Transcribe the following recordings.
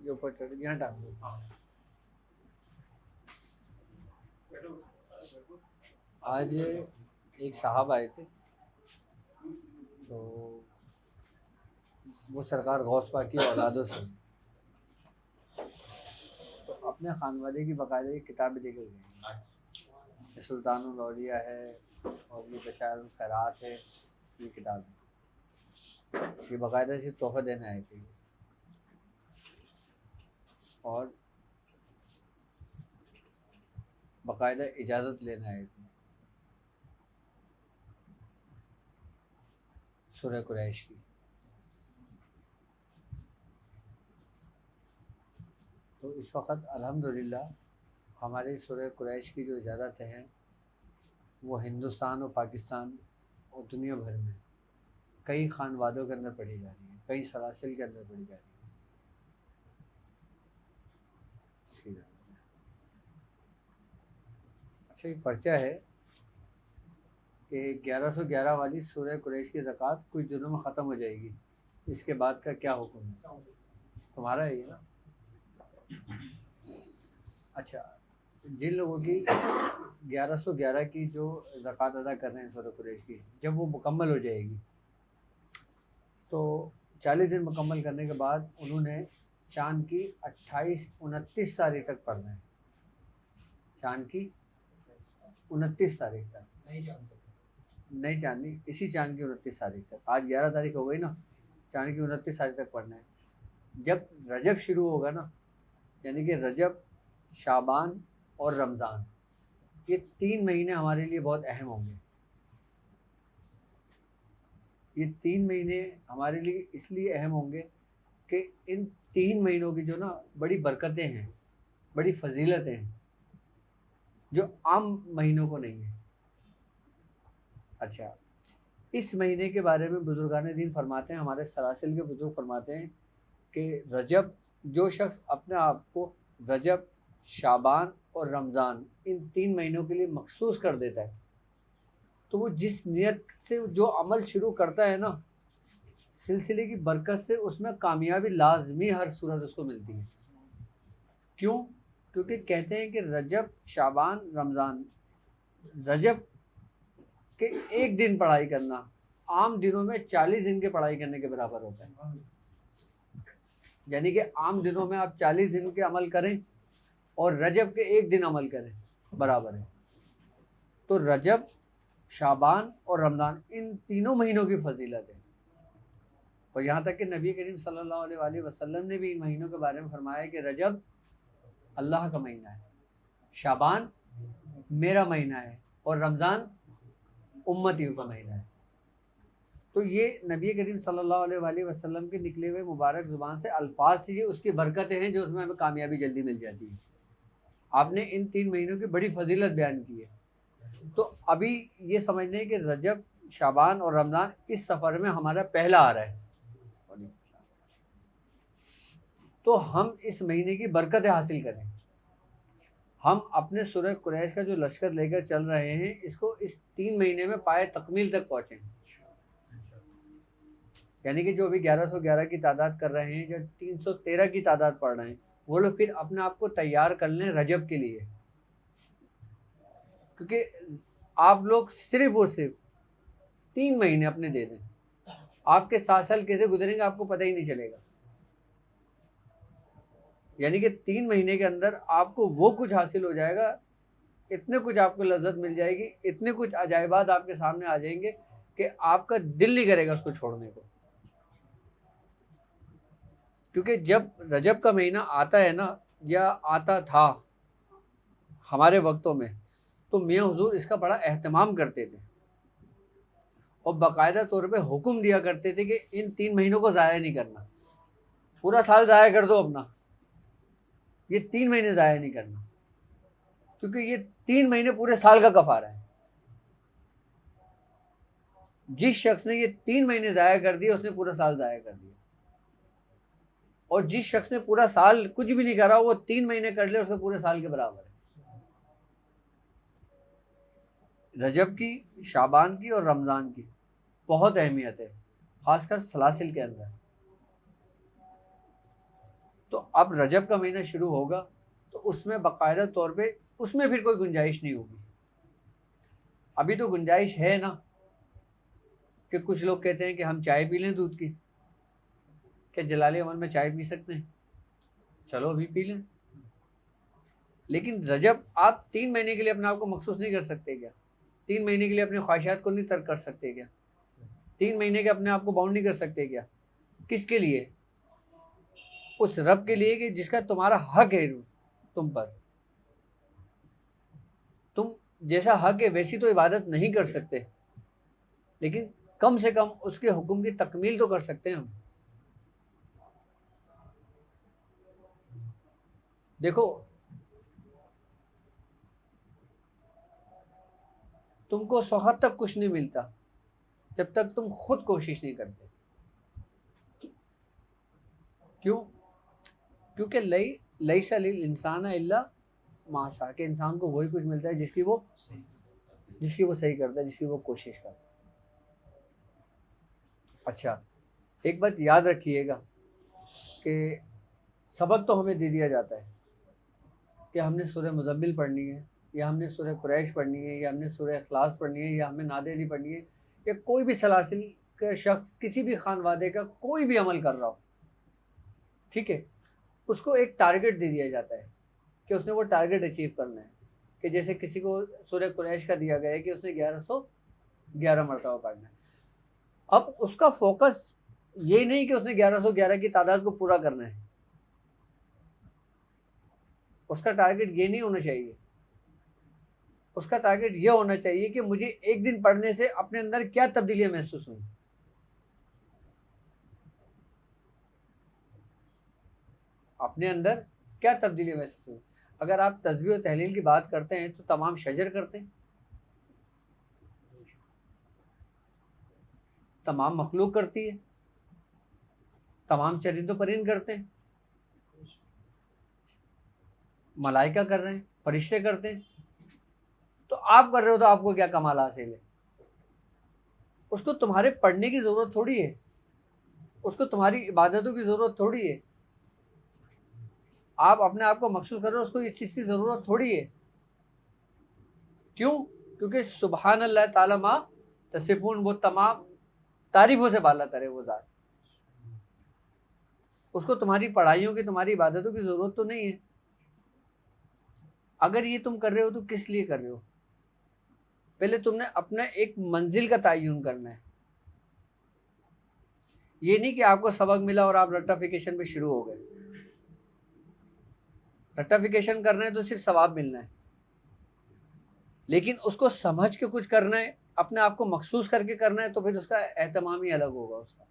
जो ऊपर चढ़ यहाँ टांग दो। आज एक साहब आए थे, तो वो सरकार गौस पाक की औलादों से, तो अपने खानवादे की बाकायदा एक किताब देकर गए। सुल्तानुल औलिया है और ये बशारुल खैरात है, ये किताब है। ये बाकायदा से तोहफा देने आए थे और बाकायदा इजाज़त लेने आए थे सूरह कुरैश की। तो इस वक्त अल्हम्दुलिल्लाह हमारे सूरह कुरैश की जो इजाज़तें हैं वो हिंदुस्तान और पाकिस्तान और दुनिया भर में कई खानवादों के अंदर पढ़ी जा रही है, कई सलासिल के अंदर पढ़ी जा रही है। अच्छा, एक पर्चा है कि 1111 वाली सूरह कुरैश की ज़कात कुछ दिनों में ख़त्म हो जाएगी, इसके बाद का क्या हुक्म है? तुम्हारा है ये ना? अच्छा, जिन लोगों की 1111 की जो ज़कात अदा कर रहे हैं सूरह कुरैश की, जब वो मुकम्मल हो जाएगी तो 40 दिन मुकम्मल करने के बाद उन्होंने चाँद की 28-29 तारीख तक पढ़ना है। चाँद की 29 तारीख तक, नहीं चाँदनी, इसी चाँद की 29 तारीख तक। आज 11 तारीख हो गई ना, चाँद की 29 तारीख तक पढ़ना है। जब रजब शुरू होगा ना, यानी कि रजब, शाबान और रमज़ान, ये 3 महीने हमारे लिए बहुत अहम होंगे। ये 3 महीने हमारे लिए इसलिए अहम होंगे कि इन 3 महीनों की जो ना बड़ी बरकतें हैं, बड़ी फजीलतें हैं, जो आम महीनों को नहीं है। अच्छा, इस महीने के बारे में बुजुर्गान दीन फरमाते हैं, हमारे सलासिल के बुजुर्ग फरमाते हैं कि रजब, जो शख्स अपने आप को रजब, शाबान और रमज़ान इन 3 महीनों के लिए मखसूस कर देता है, तो वो जिस नियत से जो अमल शुरू करता है ना, सिलसिले की बरकत से उसमें कामयाबी लाजमी हर सूरत उसको मिलती है। क्यों? क्योंकि कहते हैं कि रजब, शाबान, रमज़ान, रजब के एक दिन पढ़ाई करना आम दिनों में 40 दिन के पढ़ाई करने के बराबर होता है। यानी कि आम दिनों में आप 40 दिन के अमल करें और रजब के एक दिन अमल करें, बराबर है। तो रजब, शाबान और रमज़ान, इन तीनों महीनों की फजीलत है। और यहाँ तक कि नबी करीम सल्लल्लाहु अलैहि वसल्लम ने भी इन महीनों के बारे में फरमाया कि रजब अल्लाह का महीना है, शाबान मेरा महीना है और रमज़ान उम्मतियों का महीना है। तो ये नबी करीम सल्लल्लाहु अलैहि वसल्लम के निकले हुए मुबारक ज़ुबान से अल्फाज थी, उसकी बरकतें हैं जो उसमें हमें कामयाबी जल्दी मिल जाती है। आपने इन 3 महीनों की बड़ी फजीलत बयान की है। तो अभी ये समझ लें कि रजब, शाबान और रमज़ान इस सफ़र में हमारा पहला आ रहा है, तो हम इस महीने की बरकतें हासिल करें। हम अपने सूरह कुरैश का जो लश्कर लेकर चल रहे हैं, इसको इस 3 महीने में पाए तकमील तक पहुँचें। यानी कि जो अभी 1111 की तादाद कर रहे हैं, जो 313 की तादाद पढ़ रहे हैं, वो लोग फिर अपने आप को तैयार कर लें रजब के लिए। क्योंकि आप लोग सिर्फ और सिर्फ 3 महीने अपने दे दें, आपके 7 साल कैसे गुजरेंगे आपको पता ही नहीं चलेगा। यानी कि 3 महीने के अंदर आपको वो कुछ हासिल हो जाएगा, इतने कुछ आपको लज्जत मिल जाएगी, इतने कुछ अजायबात आपके सामने आ जाएंगे कि आपका दिल नहीं करेगा उसको छोड़ने को। क्योंकि जब रजब का महीना आता है ना, या आता था हमारे वक्तों में, तो मियाँ हुजूर इसका बड़ा एहतमाम करते थे और बाकायदा तौर पे हुक्म दिया करते थे कि इन 3 महीनों को ज़ाया नहीं करना, पूरा साल ज़ाया कर दो अपना, ये 3 महीने ज़ाया नहीं करना, क्योंकि ये 3 महीने पूरे साल का कफ़ारा है। जिस शख्स ने ये 3 महीने ज़ाया कर दिए, उसने पूरा साल ज़ाया कर दिया। और जिस शख्स ने पूरा साल कुछ भी नहीं करा, वो 3 महीने कर ले, उसके पूरे साल के बराबर है। रजब की, शाबान की और रमज़ान की बहुत अहमियत है, ख़ासकर सलासिल के अंदर। तो अब रजब का महीना शुरू होगा तो उसमें बाकायदा तौर पे उसमें फिर कोई गुंजाइश नहीं होगी। अभी तो गुंजाइश है ना कि कुछ लोग कहते हैं कि हम चाय पी लें दूध की, क्या जलाले अमल में चाय पी सकते हैं? चलो अभी पी लें। लेकिन रजब आप 3 महीने के लिए अपने आप को मखसूस नहीं कर सकते क्या? 3 महीने के लिए अपनी ख्वाहिशात को नहीं तर्क कर सकते क्या? 3 महीने के अपने आप को बाउंड नहीं कर सकते क्या? किसके लिए? उस रब के लिए कि जिसका तुम्हारा हक है तुम पर। तुम जैसा हक है वैसी तो इबादत नहीं कर सकते, लेकिन कम से कम उसके हुक्म की तकमील तो कर सकते हैं हम। देखो, तुमको सौहत तक कुछ नहीं मिलता जब तक तुम खुद कोशिश नहीं करते। क्यों? क्योंकि लईसा लिल इंसान इल्ला मासा, के इंसान को वही कुछ मिलता है जिसकी वो सही करता है, जिसकी वो कोशिश करता है। अच्छा, एक बात याद रखिएगा कि सबक तो हमें दे दिया जाता है कि हमने सूरह मुज़म्मिल पढ़नी है, या हमने सूरह कुरैश पढ़नी है, या हमने सूरह इखलास पढ़नी है, या हमें नादेरी पढ़नी है, या कोई भी सलासिल का शख्स किसी भी खानवादे का कोई भी अमल कर रहा हो, ठीक है, उसको एक टारगेट दे दिया जाता है कि उसने वो टारगेट अचीव करना है। कि जैसे किसी को सूरह कुरैश का दिया गया है कि उसने 1111 मरतबा पढ़ना है। अब उसका फोकस ये नहीं कि उसने 1111 की तादाद को पूरा करना है, उसका टारगेट ये नहीं होना चाहिए। उसका टारगेट ये होना चाहिए कि मुझे एक दिन पढ़ने से अपने अंदर क्या तब्दीलियां महसूस हुई। अपने अंदर क्या तब्दीलियां महसूस हुई। अगर आप तस्बीह और तहलील की बात करते हैं तो तमाम शजर करते हैं, तमाम मखलूक करती है, तमाम चरिंदो परिंद करते हैं, मलाइका कर रहे हैं, फरिश्ते करते हैं। तो आप कर रहे हो तो आपको क्या कमाल हासिल है? उसको तुम्हारे पढ़ने की ज़रूरत थोड़ी है, उसको तुम्हारी इबादतों की ज़रूरत थोड़ी है। आप अपने आप को मखसूस कर रहे हो, उसको इस चीज़ की ज़रूरत थोड़ी है। क्यों? क्योंकि सुबहान अल्लाह ताला मा तसिफून, वो तमाम तारीफ़ों से बाला तरे वो ज़ात। उसको तुम्हारी पढ़ाइयों की, तुम्हारी इबादतों की ज़रूरत तो नहीं है। अगर ये तुम कर रहे हो तो किस लिए कर रहे हो? पहले तुमने अपना एक मंजिल का तयन करना है। ये नहीं कि आपको सबक मिला और आप रट्टाफिकेशन पे शुरू हो गए। रट्टाफिकेशन करना है तो सिर्फ सवाब मिलना है, लेकिन उसको समझ के कुछ करना है, अपने आप को मखसूस करके करना है, तो फिर उसका एहतमाम ही अलग होगा उसका।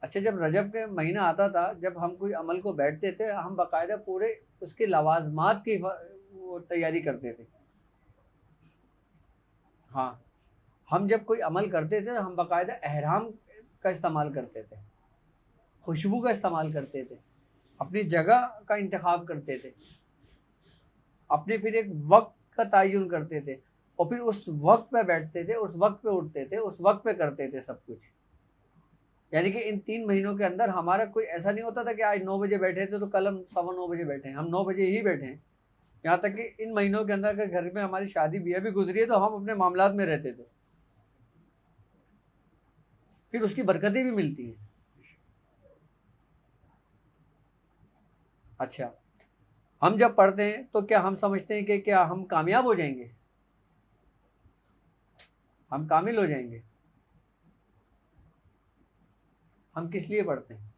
अच्छा, जब रजब के महीना आता था, जब हम कोई अमल को बैठते थे, हम बाकायदा पूरे उसके लवाजमात की वो तैयारी करते थे। हाँ, हम जब कोई अमल करते थे हम बाकायदा एहराम का इस्तेमाल करते थे, खुशबू का इस्तेमाल करते थे, अपनी जगह का इंतखाब करते थे, अपने फिर एक वक्त का तयन करते थे, और फिर उस वक्त पे बैठते थे, उस वक्त पे उठते थे, उस वक्त पे करते थे सब कुछ। यानी कि इन 3 महीनों के अंदर हमारा कोई ऐसा नहीं होता था कि आज 9 बजे बैठे थे तो कल हम 9:15 बजे बैठे हैं। हम 9 बजे ही बैठे हैं। यहाँ तक कि इन महीनों के अंदर अगर घर में हमारी शादी ब्याह भी गुजरी है तो हम अपने मामलात में रहते थे, फिर उसकी बरकतें भी मिलती हैं। अच्छा, हम जब पढ़ते हैं तो क्या हम समझते हैं कि क्या हम कामयाब हो जाएंगे, हम कामिल हो जाएंगे? हम किस लिए पढ़ते हैं?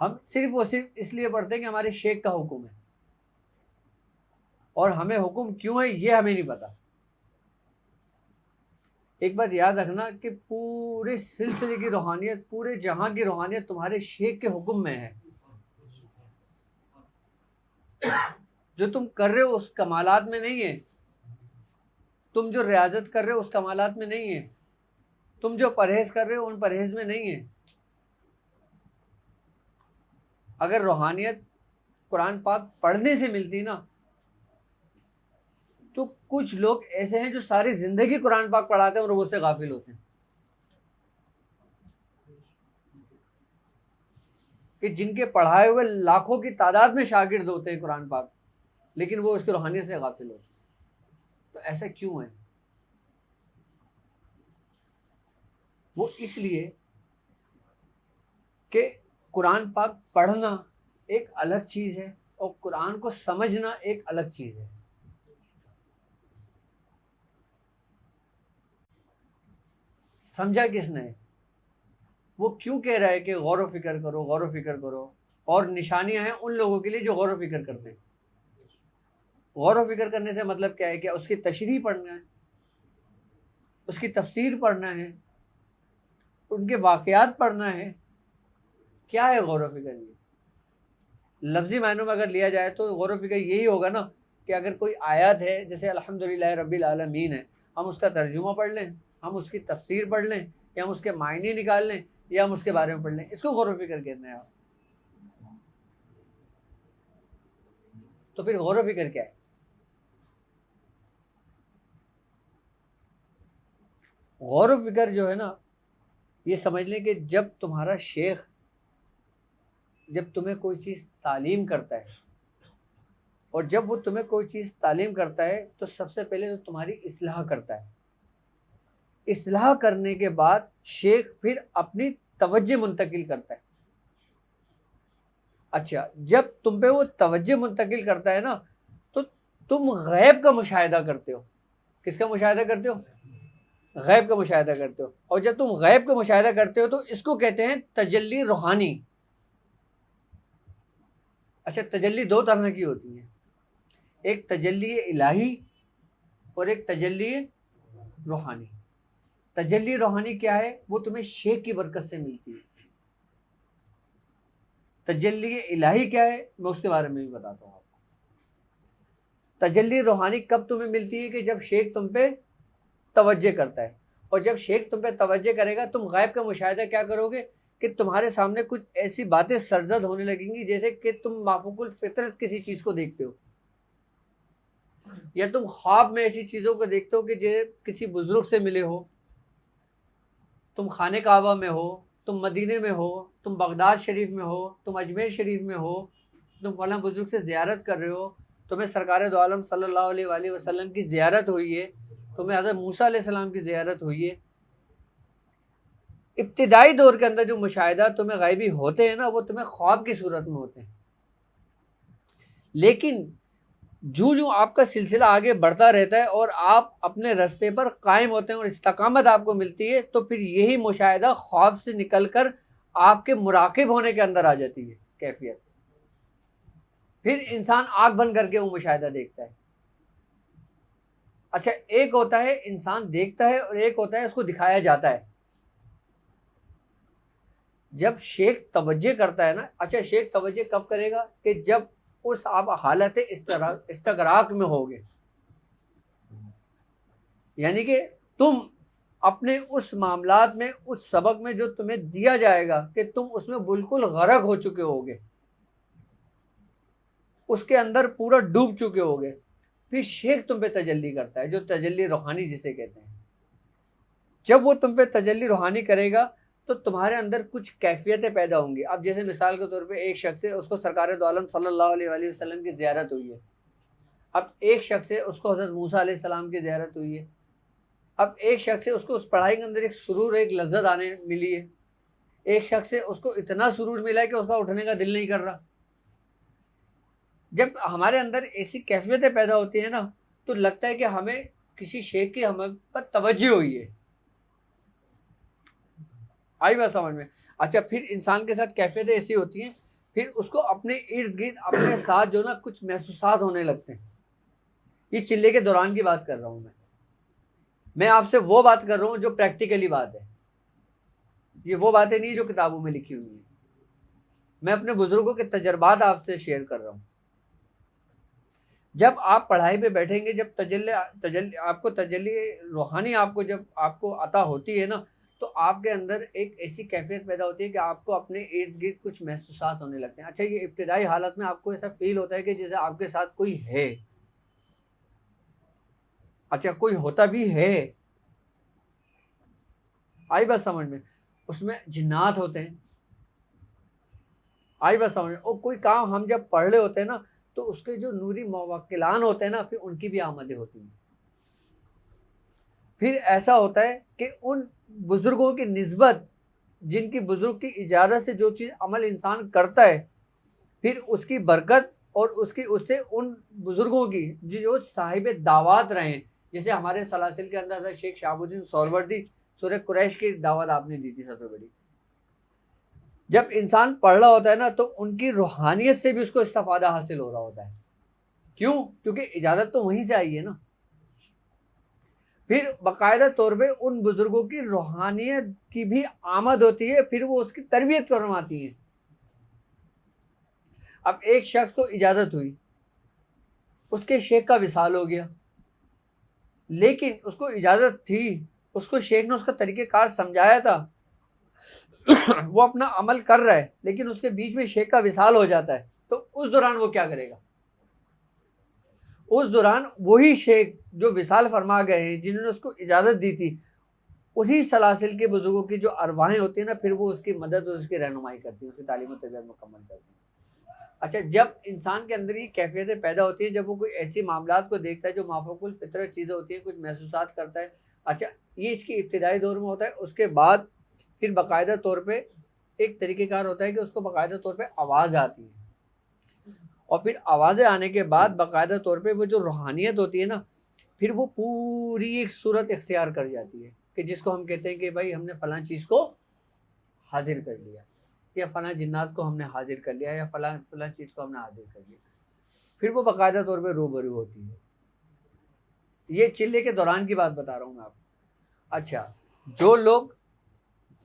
हम सिर्फ और सिर्फ इसलिए पढ़ते हैं कि हमारे शेख का हुक्म है, और हमें हुक्म क्यों है ये हमें नहीं पता। एक बात याद रखना कि पूरे सिलसिले की रूहानियत, पूरे जहां की रूहानियत तुम्हारे शेख के हुक्म में है। जो तुम कर रहे हो उस कमालात में नहीं है, तुम जो रियाजत कर रहे हो उस कमालात में नहीं है, तुम जो परहेज कर रहे हो उन परहेज में नहीं है। अगर रूहानियत कुरान पाक पढ़ने से मिलती ना, तो कुछ लोग ऐसे हैं जो सारी जिंदगी कुरान पाक पढ़ाते हैं और वो उससे गाफिल होते हैं। कि जिनके पढ़ाए हुए लाखों की तादाद में शागिर्द होते हैं कुरान पाक, लेकिन वो उसकी रूहानियत से गाफिल होते हैं। तो ऐसा क्यों है? वो इसलिए कि कुरान पाक पढ़ना एक अलग चीज़ है और कुरान को समझना एक अलग चीज़ है। समझा किसने? वो क्यों कह रहा है कि गौर व फिक्र करो, गौर व फिक्र करो, और निशानियां हैं उन लोगों के लिए जो गौर व फिक्र करते हैं। गौर व फिक्र करने से मतलब क्या है? कि उसकी तशरीह पढ़ना है, उसकी तफसीर पढ़ना है, उनके वाक़यात पढ़ना है। क्या है गौर व फिक्र? ये लफ्ज़ी मायनों में अगर लिया जाए तो गौर व फिक्र यही होगा ना कि अगर कोई आयत है, जैसे अल्हम्दुलिल्लाह रब्बिल आलमीन है, हम उसका तर्जुमा पढ़ लें, हम उसकी तफसीर पढ़ लें, या हम उसके मायने निकाल लें, या हम उसके बारे में पढ़ लें, इसको गौर व फिक्र कहते हैं आप। तो फिर गौर व फिक्र क्या है? गौर व फिक्र जो है ना, ये समझ लें कि जब तुम्हारा शेख जब तुम्हें कोई चीज़ तालीम करता है, और जब वो तुम्हें कोई चीज़ तालीम करता है तो सबसे पहले तो तुम्हारी इस्लाह करता है। इस्लाह करने के बाद शेख फिर अपनी तवज्जो मुंतकिल करता है। अच्छा, जब तुम पे वो तवज्जो मुंतकिल करता है ना, तो तुम गैब का मुशाहिदा करते हो। किसका मुशाहिदा करते हो? गैब का मुशाहिदा करते हो। और जब तुम गैब का मुशाहिदा करते हो तो इसको कहते हैं तजल्ली रूहानी। अच्छा, तजल्ली दो तरह की होती है, एक तजल्ली इलाही और एक तजल्ली रूहानी। तजल्ली रूहानी क्या है? वो तुम्हें शेख की बरकत से मिलती है। तजल्ली इलाही क्या है, मैं उसके बारे में भी बताता हूँ आपको। तजल्ली रूहानी कब तुम्हें मिलती है? कि जब शेख तुम पे तवज्जो करता है, और जब शेख तुम पे तवज्जो करेगा, तुम गैब का मुशाहिदा क्या करोगे? कि तुम्हारे सामने कुछ ऐसी बातें सरजद होने लगेंगी जैसे कि तुम माफूकुल फितरत किसी चीज़ को देखते हो, या तुम ख्वाब में ऐसी चीज़ों को देखते हो कि जैसे किसी बुजुर्ग से मिले हो, तुम खाने काबा में हो, तुम मदीने में हो, तुम बगदाद शरीफ में हो, तुम अजमेर शरीफ में हो, तुम फलां बुजुर्ग से ज़ियारत कर रहे हो, तुम्हें सरकार दो आलम सल्लल्लाहु अलैहि वसल्लम की ज़ियारत हुई है, तुम्हें हज़रत मूसा अलैहिस्सलाम की ज़ियारत हुई है। इब्तिदाई दौर के अंदर जो मुशाहिदा तुम्हें गायबी होते हैं ना, वो तुम्हें ख्वाब की सूरत में होते हैं। लेकिन जो जो आपका सिलसिला आगे बढ़ता रहता है और आप अपने रास्ते पर कायम होते हैं और इस्तकामत आपको मिलती है, तो फिर यही मुशाहिदा ख्वाब से निकल कर आपके मुराकिब होने के अंदर आ जाती है कैफियत। फिर इंसान आँख बंद करके वो मुशाहिदा देखता है। अच्छा, एक होता है इंसान देखता है और एक होता है उसको दिखाया जाता है। जब शेख तवज्जो करता है ना, अच्छा शेख तवज्जो कब करेगा? कि जब उस आप हालत इस्तगराक में होगे, यानी कि तुम अपने उस मामलात में, उस सबक में जो तुम्हें दिया जाएगा, कि तुम उसमें बिल्कुल गर्क हो चुके होगे, उसके अंदर पूरा डूब चुके होगे, फिर शेख तुम पे तजल्ली करता है, जो तजल्ली रूहानी जिसे कहते हैं। जब वो तुम पे तजल्ली रूहानी करेगा तो तुम्हारे अंदर कुछ कैफियतें पैदा होंगी। अब जैसे मिसाल के तौर पे एक शख्स है, उसको सरकार दो आलम सल्लल्लाहु अलैहि वसल्लम की ज़ियारत हुई है। अब एक शख्स है, उसको हज़रत मूसा अलैहिस्सलाम की ज़ियारत हुई है। अब एक शख्स है, उसको उस पढ़ाई के अंदर एक सुरूर, एक लज्जत आने मिली है। एक शख्स है, उसको इतना सुरूर मिला है कि उसका उठने का दिल नहीं कर रहा। जब हमारे अंदर ऐसी कैफियतें पैदा होती हैं ना, तो लगता है कि हमें किसी शेख की हम पर तवज्जो हुई है। आई बात समझ में? अच्छा, फिर इंसान के साथ कैफियतें ऐसी होती हैं, फिर उसको अपने इर्द गिर्द, अपने साथ जो ना कुछ महसूसात होने लगते हैं। ये चिल्ले के दौरान की बात कर रहा हूँ मैं आपसे वो बात कर रहा हूँ जो प्रैक्टिकली बात है। ये वो बातें नहीं जो किताबों में लिखी हुई है। मैं अपने बुजुर्गों के तजर्बात आपसे शेयर कर रहा हूँ। जब आप पढ़ाई पे बैठेंगे, जब तजल्ली रूहानी आपको जब आपको अता होती है ना, तो आपके अंदर एक ऐसी कैफियत पैदा होती है कि आपको अपने इर्द गिर्द कुछ महसूसात होने लगते हैं। अच्छा, ये इब्तिदाई हालत में आपको ऐसा फील होता है कि जैसे आपके साथ कोई है। अच्छा, कोई होता भी है। आई बात समझ में? उसमें जिन्नात होते हैं, आई बात समझ। और कोई काम हम जब पढ़ रहे होते हैं ना, तो उसके जो नूरी मवक्किलान होते हैं ना, फिर उनकी भी आमदें होती हैं। फिर ऐसा होता है कि उन बुजुर्गों की निस्बत, जिनकी बुजुर्ग की इजाज़त से जो चीज़ अमल इंसान करता है, फिर उसकी बरकत और उसकी उससे उन बुजुर्गों की जो साहिब दावत रहे हैं, जैसे हमारे सलासिल के अंदर शेख शहाबुद्दीन सोहरावर्दी, सूरह कुरैश की दावत आपने दी थी सबसे बड़ी। जब इंसान पढ़ रहा होता है ना, तो उनकी रूहानियत से भी उसको इस्तिफादा हासिल हो रहा होता है। क्यों? क्योंकि इजाज़त तो वहीं से आई है ना। फिर बाकायदा तौर पे उन बुजुर्गों की रूहानियत की भी आमद होती है, फिर वो उसकी तरबियत करवाती है। अब एक शख्स को इजाज़त हुई, उसके शेख का विसाल हो गया, लेकिन उसको इजाज़त थी, उसको शेख ने उसका तरीक़ेकार समझाया था, वो अपना अमल कर रहा है, लेकिन उसके बीच में शेख का विसाल हो जाता है, तो उस दौरान वो क्या करेगा? उस दौरान वही शेख जो विसाल फरमा गए हैं, जिन्होंने उसको इजाज़त दी थी, उन्हीं सलासिल के बुजुर्गों की जो अरवाहें होती हैं ना, फिर वो उसकी मदद और उसकी रहनुमाई करती हैं, उसकी तालीम और तरबियत मुकम्मल करती हैं। अच्छा, जब इंसान के अंदर ये कैफियतें पैदा होती हैं, जब वो कोई ऐसी मामलात को देखता है जो माफ़ूकुल फितरत चीज़ें होती हैं, कुछ महसूसात करता है। अच्छा, ये इसकी इब्तिदाई दौर में होता है। उसके बाद फिर बाकायदा तौर पे एक तरीक़ेकार होता है कि उसको बाकायदा तौर पे आवाज़ आती है, और फिर आवाज़ें आने के बाद बाकायदा तौर पे वो जो रूहानियत होती है ना, फिर वो पूरी एक सूरत इख्तियार कर जाती है, कि जिसको हम कहते हैं कि भाई हमने फ़लाँ चीज़ को हाजिर कर लिया, या फ़लाँ जिन्नात को हमने हाजिर कर लिया, या फ़लाँ फ़लाँ चीज़ को हमने हाजिर कर लिया। फिर वो बाकायदा तौर पे रूबरू होती है। ये चिल्ले के दौरान की बात बता रहा हूँ मैं आपको। अच्छा, जो लोग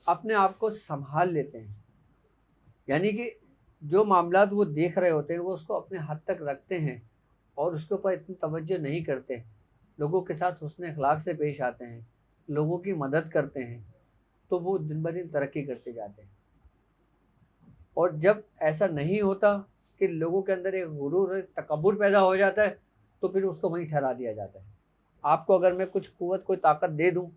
अपने आप को संभाल लेते हैं, यानी कि जो मामलात वो देख रहे होते हैं वो उसको अपने हद तक रखते हैं और उसके ऊपर इतनी तवज्जो नहीं करते, लोगों के साथ हुस्न अखलाक से पेश आते हैं, लोगों की मदद करते हैं, तो वो दिन ब दिन तरक्की करते जाते हैं। और जब ऐसा नहीं होता कि लोगों के अंदर एक गुरूर, एक तकब्बुर पैदा हो जाता है, तो फिर उसको वहीं ठहरा दिया जाता है। आपको अगर मैं कुछ क़ुव्वत, कोई ताकत दे दूँ,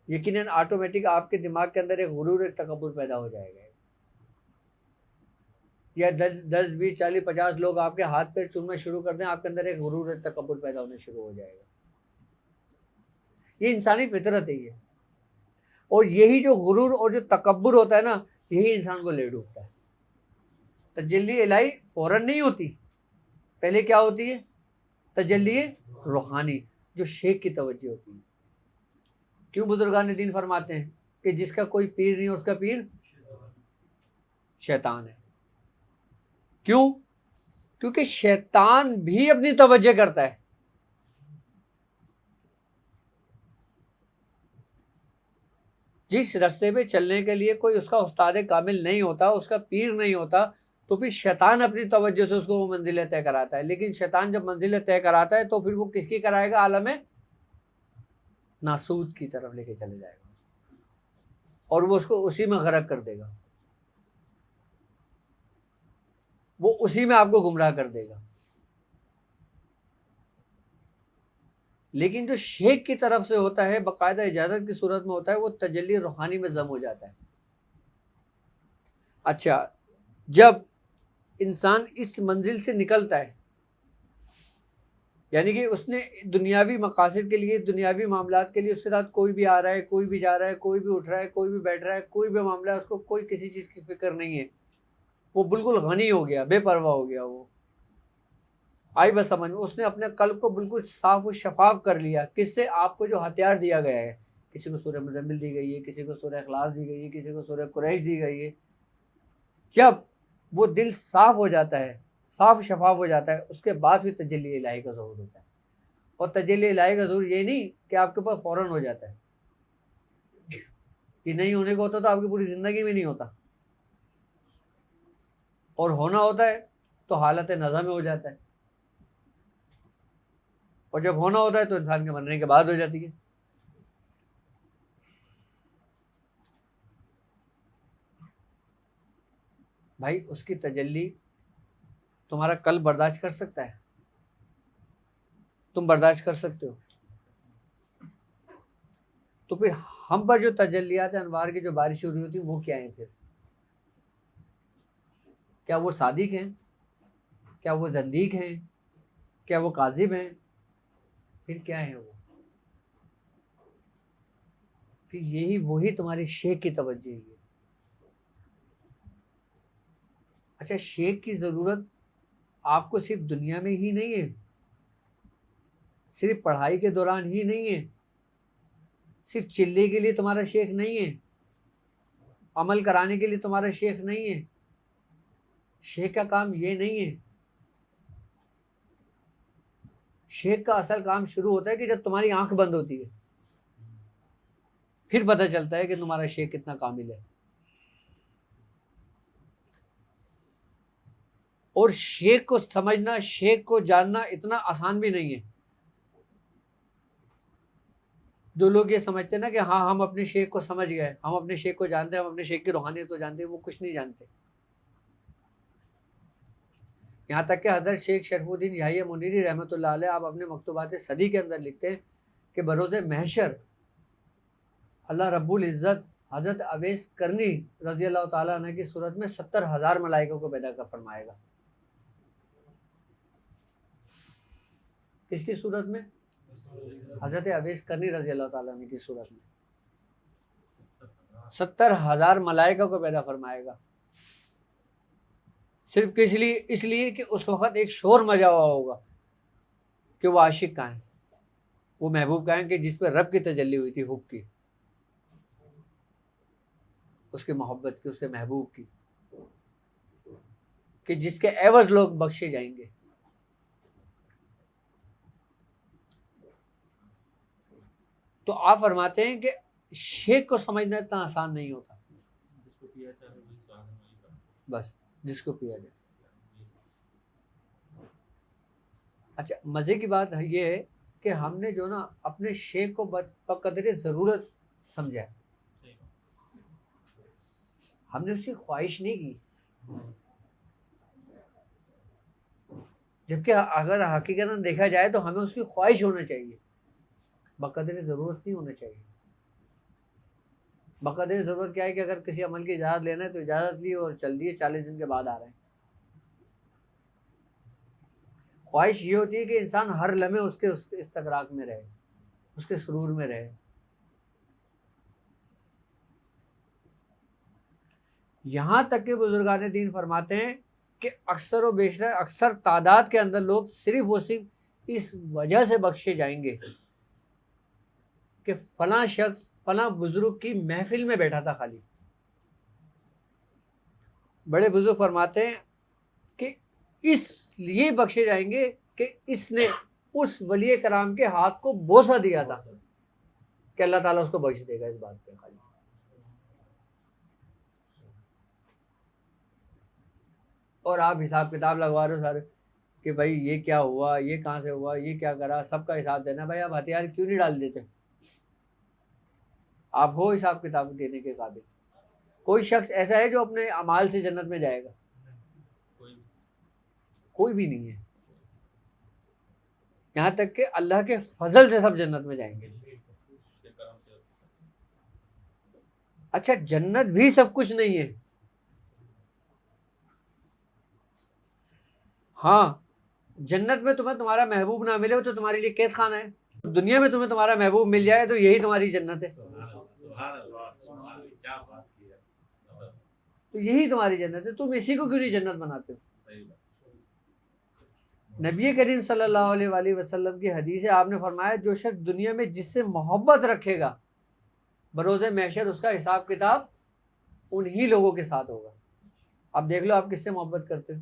यकीनन ऑटोमेटिक आपके दिमाग के अंदर एक गुरूर, एक तकब्बुर पैदा हो जाएगा। या 10 20 40 50 लोग आपके हाथ पैर चूमना शुरू कर दें, आपके अंदर एक गुरूर, एक तकब्बुर पैदा होने शुरू हो जाएगा। ये इंसानी फितरत है ये। और यही जो गुरूर और जो तकब्बुर होता है ना, यही इंसान को ले डूबता है। तजल्ली इलाही फ़ौरन नहीं होती, पहले क्या होती है? तजल्ली रूहानी, जो शेख की तवज्जो होती है। क्यों बुजुर्गान दीन फरमाते हैं कि जिसका कोई पीर नहीं, उसका पीर शैतान है। क्यों? क्योंकि शैतान भी अपनी तवज्जो करता है। जिस रास्ते पे चलने के लिए कोई उसका उस्ताद कामिल नहीं होता, उसका पीर नहीं होता, तो फिर शैतान अपनी तवज्जो से उसको वो मंजिलें तय कराता है। लेकिन शैतान जब मंजिलें तय कराता है, तो फिर वो किसकी कराएगा? आलम नासूद की तरफ लेके चले जाएगा उसको, और वो उसको उसी में गरक कर देगा, वो उसी में आपको गुमराह कर देगा। लेकिन जो शेख की तरफ से होता है, बाकायदा इजाज़त की सूरत में होता है, वो तजल्ली रूहानी में जम हो जाता है। अच्छा, जब इंसान इस मंजिल से निकलता है, यानी कि उसने दुनियावी मकासद के लिए, दुनियावी मामलात के लिए उसके साथ कोई भी आ रहा है, कोई भी जा रहा है, कोई भी उठ रहा है, कोई भी बैठ रहा है, कोई भी मामला है, उसको कोई किसी चीज़ की फ़िक्र नहीं है, वो बिल्कुल गनी हो गया, बेपरवाह हो गया। वो आई बस समझ में, उसने अपने कल्ब को बिल्कुल साफ और शफाफ कर लिया। किससे? आपको जो हथियार दिया गया है, किसी को सूरह मुज़म्मिल दी गई है, किसी को सूरह इखलास दी गई है, किसी को सूरह कुरैश दी गई है। जब वो दिल साफ हो जाता है, साफ शफाफ हो जाता है, उसके बाद फिर तजल्ली इलाही का ज़हूर होता है। और तजल्ली इलाही का ज़हूर ये नहीं कि आपके पास फ़ौरन हो जाता है, कि नहीं होने को होता तो आपकी पूरी ज़िंदगी में नहीं होता, और होना होता है तो हालत नज़ा में हो जाता है, और जब होना होता है तो इंसान के मरने के बाद हो जाती है। भाई, उसकी तजल्ली तुम्हारा कल बर्दाश्त कर सकता है? तुम बर्दाश्त कर सकते हो? तो फिर हम पर जो तजल्लियात अनवार की जो बारिश हो रही होती है, वो क्या है फिर? क्या वो सादिक हैं? क्या वो जंदीक हैं? क्या वो काजिब हैं? फिर क्या है वो? फिर यही वही तुम्हारी शेख की तवज्जो है। अच्छा, शेख की ज़रूरत आपको सिर्फ दुनिया में ही नहीं है, सिर्फ पढ़ाई के दौरान ही नहीं है, सिर्फ चिल्ले के लिए तुम्हारा शेख नहीं है, अमल कराने के लिए तुम्हारा शेख नहीं है। शेख का काम ये नहीं है। शेख का असल काम शुरू होता है कि जब तुम्हारी आंख बंद होती है, फिर पता चलता है कि तुम्हारा शेख कितना कामिल है। और शेख को समझना, शेख को जानना इतना आसान भी नहीं है। जो लोग ये समझते हैं ना कि हाँ हम अपने शेख को समझ गए, हम अपने शेख को जानते हैं, हम अपने शेख की रूहानियत को जानते हैं, वो कुछ नहीं जानते। यहाँ तक कि हज़रत शेख शरफुद्दीन याहिया मुनीरी रहमतुल्लाह अलैह आप अपने मकतूबात सदी के अंदर लिखते हैं कि बरोज़ महशर अल्लाह रब्बुल इज़्ज़त हज़रत अवैस करनी रज़ी अल्लाह ताला अन्हु की सूरत में 70,000 मलाइकों को पैदा कर फरमाएगा। किसकी सूरत में? हज़रत अवैस करनी रज़ी अल्लाह ताला अन्हु की सूरत में 70,000 मलाइकों को पैदा फरमाएगा। सिर्फ किस लिए? इसलिए कि उस वक़्त एक शोर मचा हुआ होगा कि वो आशिक कहाँ है, वो महबूब कहाँ है कि जिस पर रब की तजल्ली हुई थी, हुब की, उसकी मोहब्बत की, उसके महबूब की, कि जिसके एवज़ लोग बख्शे जाएंगे। तो आप फरमाते हैं कि शेख को समझना इतना आसान नहीं होता। बस जिसको पिया जाए। अच्छा, मज़े की बात है ये है कि हमने जो ना अपने शेख को बकदरे ज़रूरत समझा है, हमने उसकी ख्वाहिश नहीं की। जबकि अगर हकीकतन देखा जाए तो हमें उसकी ख्वाहिश होना चाहिए, बकदरे ज़रूरत नहीं होना चाहिए। बकदरे ज़रूरत क्या है कि अगर किसी अमल की इजाज़त लेना है तो इजाज़त ली और चल दिए, 40 दिन के बाद आ रहे हैं। ख्वाहिश ये होती है कि इंसान हर लम्हे उसके इस्तगराक में रहे, उसके सुरूर में रहे। यहाँ तक कि बुजुर्गान दीन फरमाते हैं कि अक्सर व बेशतर अक्सर तादाद के अंदर लोग सिर्फ वो सिर्फ इस वजह से बख्शे जाएंगे कि फलां शख्स फलां बुजुर्ग की महफिल में बैठा था खाली। बड़े बुजुर्ग फरमाते हैं कि इसलिए बख्शे जाएंगे कि इसने उस वली कराम के हाथ को बोसा दिया था कि अल्लाह ताला उसको बख्श देगा इस बात पे खाली। और आप हिसाब किताब लगवा रहे हो सारे कि भाई ये क्या हुआ, ये कहाँ से हुआ, ये क्या करा, सबका हिसाब देना। भाई आप हथियार क्यों नहीं डाल देते? आप हो हिसाब किताब देने के काबिल? कोई शख्स ऐसा है जो अपने अमाल से जन्नत में जाएगा? कोई भी नहीं है। यहाँ तक कि अल्लाह के फजल से सब जन्नत में जाएंगे। अच्छा, जन्नत भी सब कुछ नहीं है। हाँ, जन्नत में तुम्हें तुम्हारा महबूब ना मिले तो तुम्हारे लिए कैद खाना है। दुनिया में तुम्हें तुम्हारा महबूब मिल जाए तो यही तुम्हारी जन्नत है। तो यही तुम्हारी जन्नत है। तुम इसी को क्यों नहीं जन्नत बनाते हो? नबी करीम सल्लल्लाहु अलैहि वसल्लम की हदीस है, आपने फरमाया जो शख्स दुनिया में जिससे मोहब्बत रखेगा बरोज़े महशर उसका हिसाब किताब उन्हीं लोगों के साथ होगा। अब देख लो आप किससे मोहब्बत करते हो।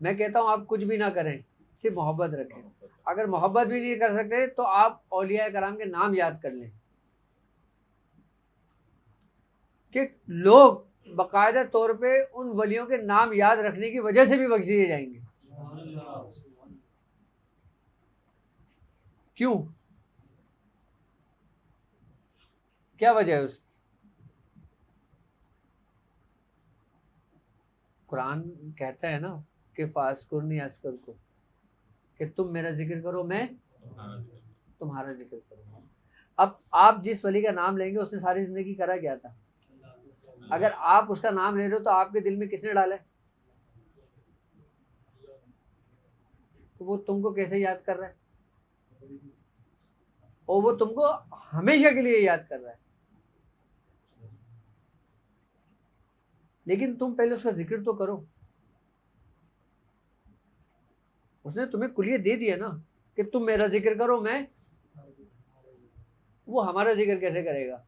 मैं कहता हूँ आप कुछ भी ना करें, सिर्फ मोहब्बत रखें। अगर मोहब्बत भी नहीं कर सकते तो आप औलिया कराम के नाम याद कर लें कि लोग बाकायदा तौर पे उन वलियों के नाम याद रखने की वजह से भी बख्श दिए जाएंगे। क्यों? क्या वजह है उसकी? कुरान कहता है ना कि फास्कुरनी अस्कर को, कि तुम मेरा जिक्र करो मैं तुम्हारा जिक्र करूँगा। अब आप जिस वली का नाम लेंगे उसने सारी जिंदगी करा क्या था? अगर आप उसका नाम ले रहे हो तो आपके दिल में किसने डाला है? तो वो तुमको कैसे याद कर रहा है? और वो तुमको हमेशा के लिए याद कर रहा है, लेकिन तुम पहले उसका जिक्र तो करो। उसने तुम्हें कुलियत दे दिया ना कि तुम मेरा जिक्र करो, मैं वो हमारा जिक्र कैसे करेगा?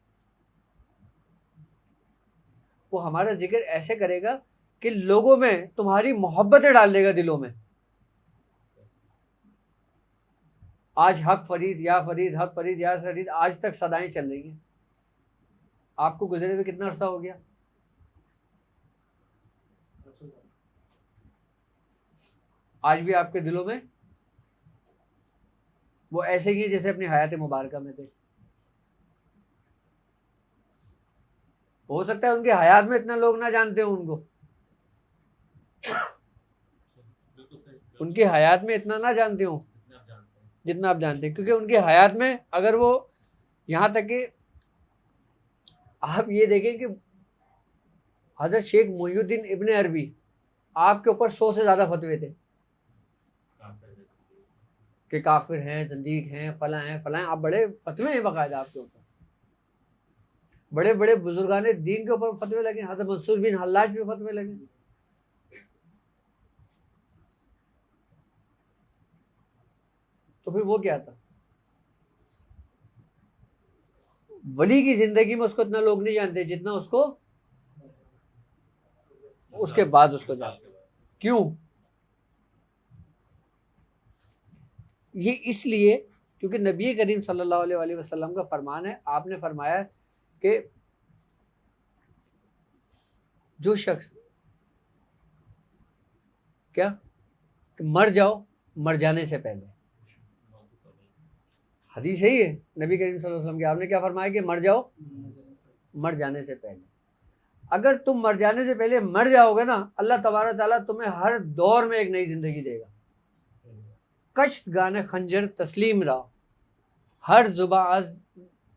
वो हमारा जिक्र ऐसे करेगा कि लोगों में तुम्हारी मोहब्बतें डाल देगा दिलों में। आज हक फरीद या फरीद, हक फरीद या फरीद, आज तक सदाएं चल रही हैं। आपको गुजरे हुए कितना अरसा हो गया? आज भी आपके दिलों में वो ऐसे ही है जैसे अपनी हयात मुबारक में थे। हो सकता है उनके हयात में इतना लोग ना जानते हो उनको, उनकी हयात में इतना ना जानते हो जितना आप जानते हैं, क्योंकि उनकी हयात में अगर वो, यहाँ तक कि आप ये देखें कि हजरत शेख मुहिउद्दीन इब्ने अरबी, आपके ऊपर 100 से ज़्यादा फतवे थे कि काफिर हैं, जंदीक हैं, फला हैं फला हैं। आप बड़े फतवे हैं बाकायदा आपके ऊपर, बड़े बड़े बुजुर्गान दीन के ऊपर फतवे लगे। हजरत मंसूर बिन हल्लाज पे फतवे लगे। तो फिर वो क्या था? वली की जिंदगी में उसको इतना लोग नहीं जानते जितना उसको उसके बाद उसको जानते। क्यों? ये इसलिए क्योंकि नबी करीम सल्लल्लाहु अलैहि वसल्लम का फरमान है, आपने फरमाया कि जो शख्स क्या कि मर जाओ मर जाने से पहले, हदीस यही है नबी करीम सल्लल्लाहु अलैहि वसल्लम की। आपने क्या फरमाया कि मर जाओ मर जाने से पहले। अगर तुम मर जाने से पहले मर जाओगे ना, अल्लाह तबारक ताला तुम्हें हर दौर में एक नई जिंदगी देगा। कश्त गाने खंजर तस्लीम रहा, हर जुबा आज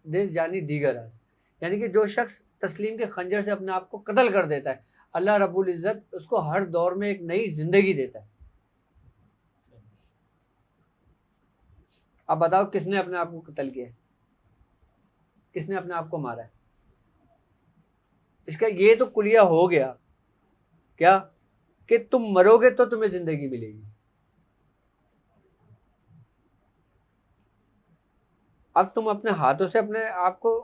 दे जानी दीगर आज। यानी कि जो शख्स तस्लीम के खंजर से अपने आप को कत्ल कर देता है, अल्लाह रब्बुल इज़्ज़त उसको हर दौर में एक नई जिंदगी देता है। अब बताओ किसने अपने आप को कत्ल किया है? किसने अपने आप को मारा है? इसका ये तो कुलिया हो गया क्या कि तुम मरोगे तो तुम्हें जिंदगी मिलेगी। अब तुम अपने हाथों से अपने आप को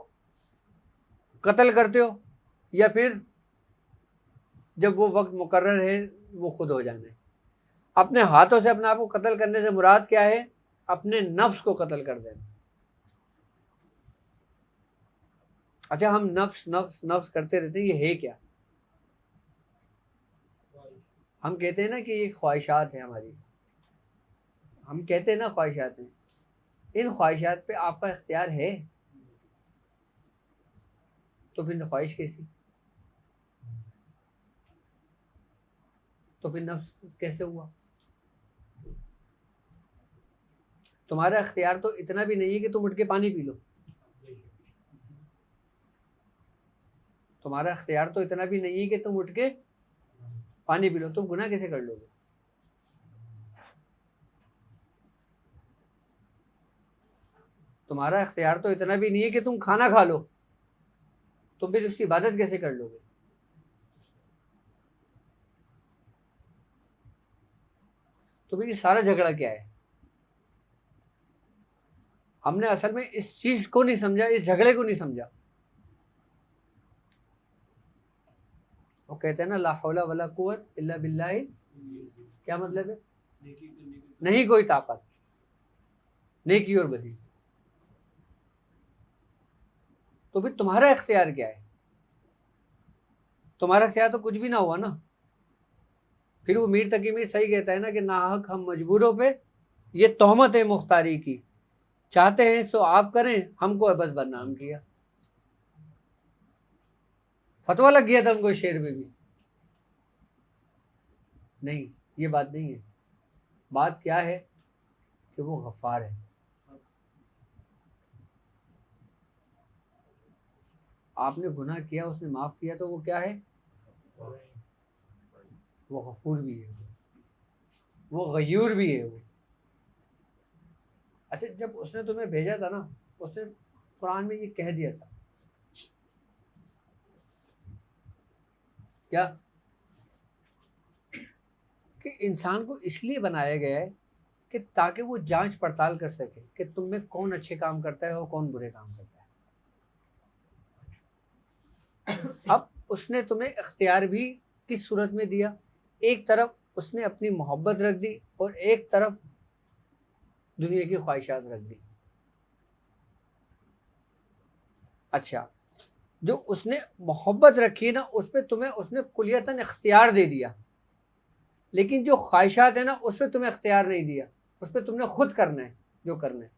कत्ल करते हो या फिर जब वो वक्त मुकर्रर है वो खुद हो जाना है। अपने हाथों से अपने आप को कत्ल करने से मुराद क्या है? अपने नफ्स को कत्ल कर देना। अच्छा, हम नफ्स नफ्स नफ्स करते रहते हैं, ये है क्या? हम कहते हैं ना कि ये ख्वाहिशात है हमारी, हम कहते हैं ना ख्वाहिशात हैं। इन ख्वाहिशात पे आपका इख्तियार है तो फिर ख्वाहिश कैसी? तो फिर नफ्स कैसे हुआ? तुम्हारा इख्तियार तो इतना भी नहीं है कि तुम उठ के पानी पी लो। तुम्हारा इख्तियार तो इतना भी नहीं है कि तुम उठ के पानी पी लो। तुम गुनाह कैसे कर लोगे? तुम्हारा इख्तियार तो इतना भी नहीं है कि तुम खाना खा लो, तो फिर उसकी इबादत कैसे कर लोगे? तो फिर ये सारा झगड़ा क्या है? हमने असल में इस चीज को नहीं समझा, इस झगड़े को नहीं समझा। वो कहते हैं ना ला हौला वला कुव्वत इल्ला बिल्लाहि, क्या मतलब है? नहीं कोई ताकत नेकी और बदी। तो फिर तुम्हारा इख्तियार क्या है? तुम्हारा इख्तियार तो कुछ भी ना हुआ ना। फिर वो मीर तकी मीर सही कहता है ना कि नाहक हम मजबूरों पे ये तोहमत है मुख्तारी की, चाहते हैं सो आप करें, हमको बस बदनाम किया। फतवा लग गया था उनको शेर में भी। नहीं, ये बात नहीं है। बात क्या है कि वो गफ्फार है। आपने गुनाह किया, उसने माफ़ किया, तो वो क्या है? वो गफूर भी है, वो गयूर भी है वो। अच्छा, जब उसने तुम्हें भेजा था ना, उसने कुरान में ये कह दिया था क्या, कि इंसान को इसलिए बनाया गया है कि ताकि वो जांच पड़ताल कर सके कि तुम में कौन अच्छे काम करता है और कौन बुरे काम करता है। अब उसने तुम्हें इख्तियार भी किस सूरत में दिया? एक तरफ उसने अपनी मोहब्बत रख दी और एक तरफ दुनिया की ख्वाहिशात रख दी। अच्छा, जो उसने मोहब्बत रखी है ना, उस पर तुम्हें उसने कुलियतन इख्तियार दे दिया, लेकिन जो ख्वाहिशात है ना, उस पर तुम्हें इख्तियार नहीं दिया, उस पर तुमने खुद करना है जो करना है।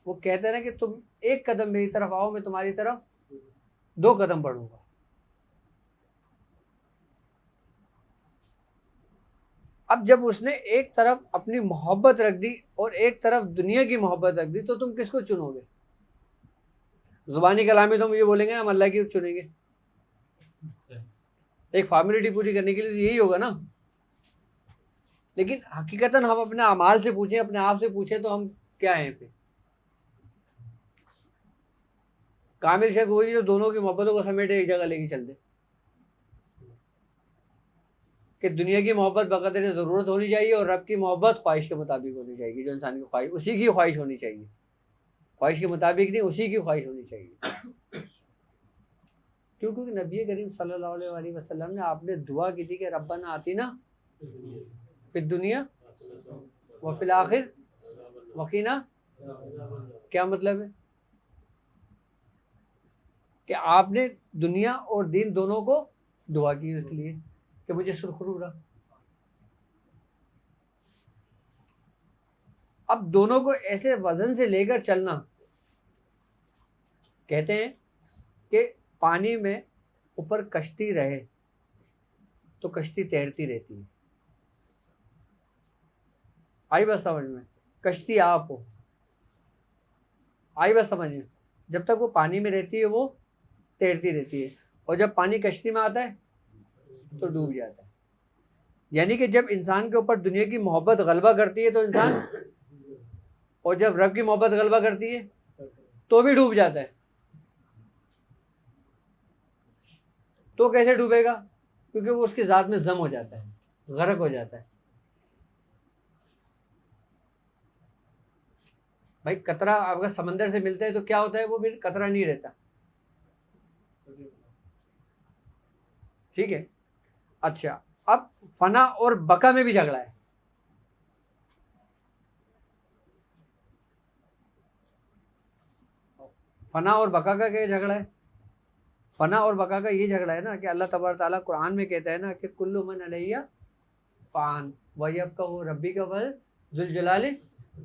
वो कहते हैं ना कि तुम एक कदम मेरी तरफ आओ, मैं तुम्हारी तरफ 2 कदम बढ़ूंगा। अब जब उसने एक तरफ अपनी मोहब्बत रख दी और एक तरफ दुनिया की मोहब्बत रख दी, तो तुम किसको चुनोगे? जुबानी कलामी तो हम ये बोलेंगे हम अल्लाह की चुनेंगे, एक फॉर्मेलिटी पूरी करने के लिए यही होगा ना। लेकिन हकीकतन हम अपने अमाल से पूछें, अपने आप से पूछें, तो हम क्या हैं फिर? कामिल शख्स वही जो दोनों की मोहब्बतों को समेटे एक जगह लेके चल दे, कि दुनिया की मोहब्बत बकदर ज़रूरत होनी चाहिए और रब की मोहब्बत ख्वाहिश के मुताबिक होनी चाहिए। जो इंसान की ख्वाहिश, उसी की ख्वाहिश होनी चाहिए, ख्वाहिश के मुताबिक नहीं, उसी की ख्वाहिश होनी चाहिए। क्यों? क्योंकि नबी करीम सल्लल्लाहु अलैहि वसल्लम ने आपने दुआ की थी कि रब्बना आतिना फिद दुनिया व फिल आखिर वकीना। क्या मतलब है? कि आपने दुनिया और दीन दोनों को दुआ की इसलिए कि मुझे सुरखरू रहा। अब दोनों को ऐसे वजन से लेकर चलना, कहते हैं कि पानी में ऊपर कश्ती रहे तो कश्ती तैरती रहती है। आई बात समझ में? कश्ती आप हो, आई बात समझ में? जब तक वो पानी में रहती है वो तैरती रहती है, और जब पानी कश्ती में आता है तो डूब जाता है। यानी कि जब इंसान के ऊपर दुनिया की मोहब्बत गलबा करती है तो इंसान, और जब रब की मोहब्बत गलबा करती है तो भी डूब जाता है। तो कैसे डूबेगा? क्योंकि वो उसकी ज़ात में जम हो जाता है, गर्क हो जाता है। भाई कतरा अगर समंदर से मिलता है तो क्या होता है? वो फिर कतरा नहीं रहता। ठीक है। अच्छा, अब फना और बका में भी झगड़ा है। फना और बका का क्या झगड़ा है? फना और बका का ये झगड़ा है ना कि अल्लाह तबारक ताला कुरान में कहता है ना कि कुल्लु मन अलैया फ़ान व यबका रब्बी का वल जुल जलाल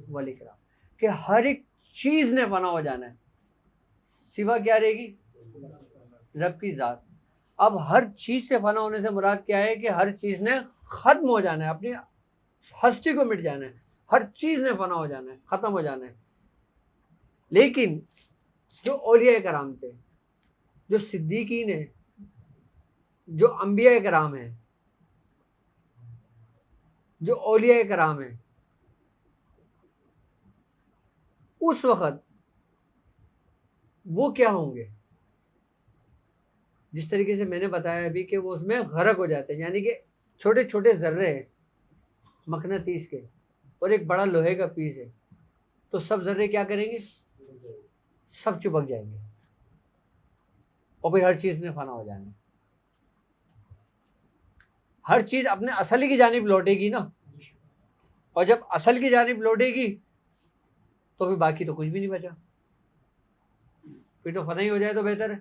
वल इकराम, कि हर एक चीज़ ने फना हो जाना है, सिवा क्या रहेगी? रब की ज़ात। अब हर चीज़ से फना होने से मुराद क्या है? कि हर चीज़ ने ख़त्म हो जाना है, अपनी हस्ती को मिट जाना है, हर चीज़ ने फना हो जाना है, ख़त्म हो जाना है। लेकिन जो औलिया कराम थे, जो सिद्दीकीन है, जो अंबिया कराम है, जो औलिया कराम है, उस वक़्त वो क्या होंगे? जिस तरीके से मैंने बताया अभी कि वो उसमें गर्क हो जाते हैं, यानी कि छोटे छोटे ज़र्रे हैं मकनातीस के और एक बड़ा लोहे का पीस है, तो सब ज़र्रे क्या करेंगे? सब चिपक जाएंगे और फिर हर चीज़ ने फना हो जाना है। हर चीज़ अपने असल की जानिब लौटेगी ना, और जब असल की जानिब लौटेगी तो फिर बाकी तो कुछ भी नहीं बचा, फिर तो फना ही हो जाए तो बेहतर है।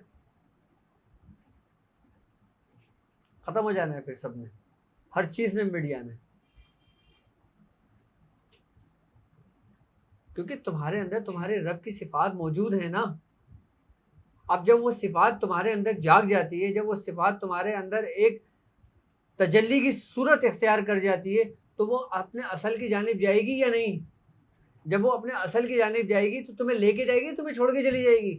ख़त्म हो जाना है फिर सब ने, हर चीज़ ने मिट जाना है, क्योंकि तुम्हारे अंदर तुम्हारे रब की सिफ़ात मौजूद है ना। अब जब वो सिफ़ात तुम्हारे अंदर जाग जाती है, जब वो सिफ़ात तुम्हारे अंदर एक तजल्ली की सूरत इख्तियार कर जाती है, तो वो अपने असल की जानिब जाएगी या नहीं? जब वो अपने असल की जानिब जाएगी तो तुम्हें लेके जाएगी, तुम्हें छोड़ के चली जाएगी।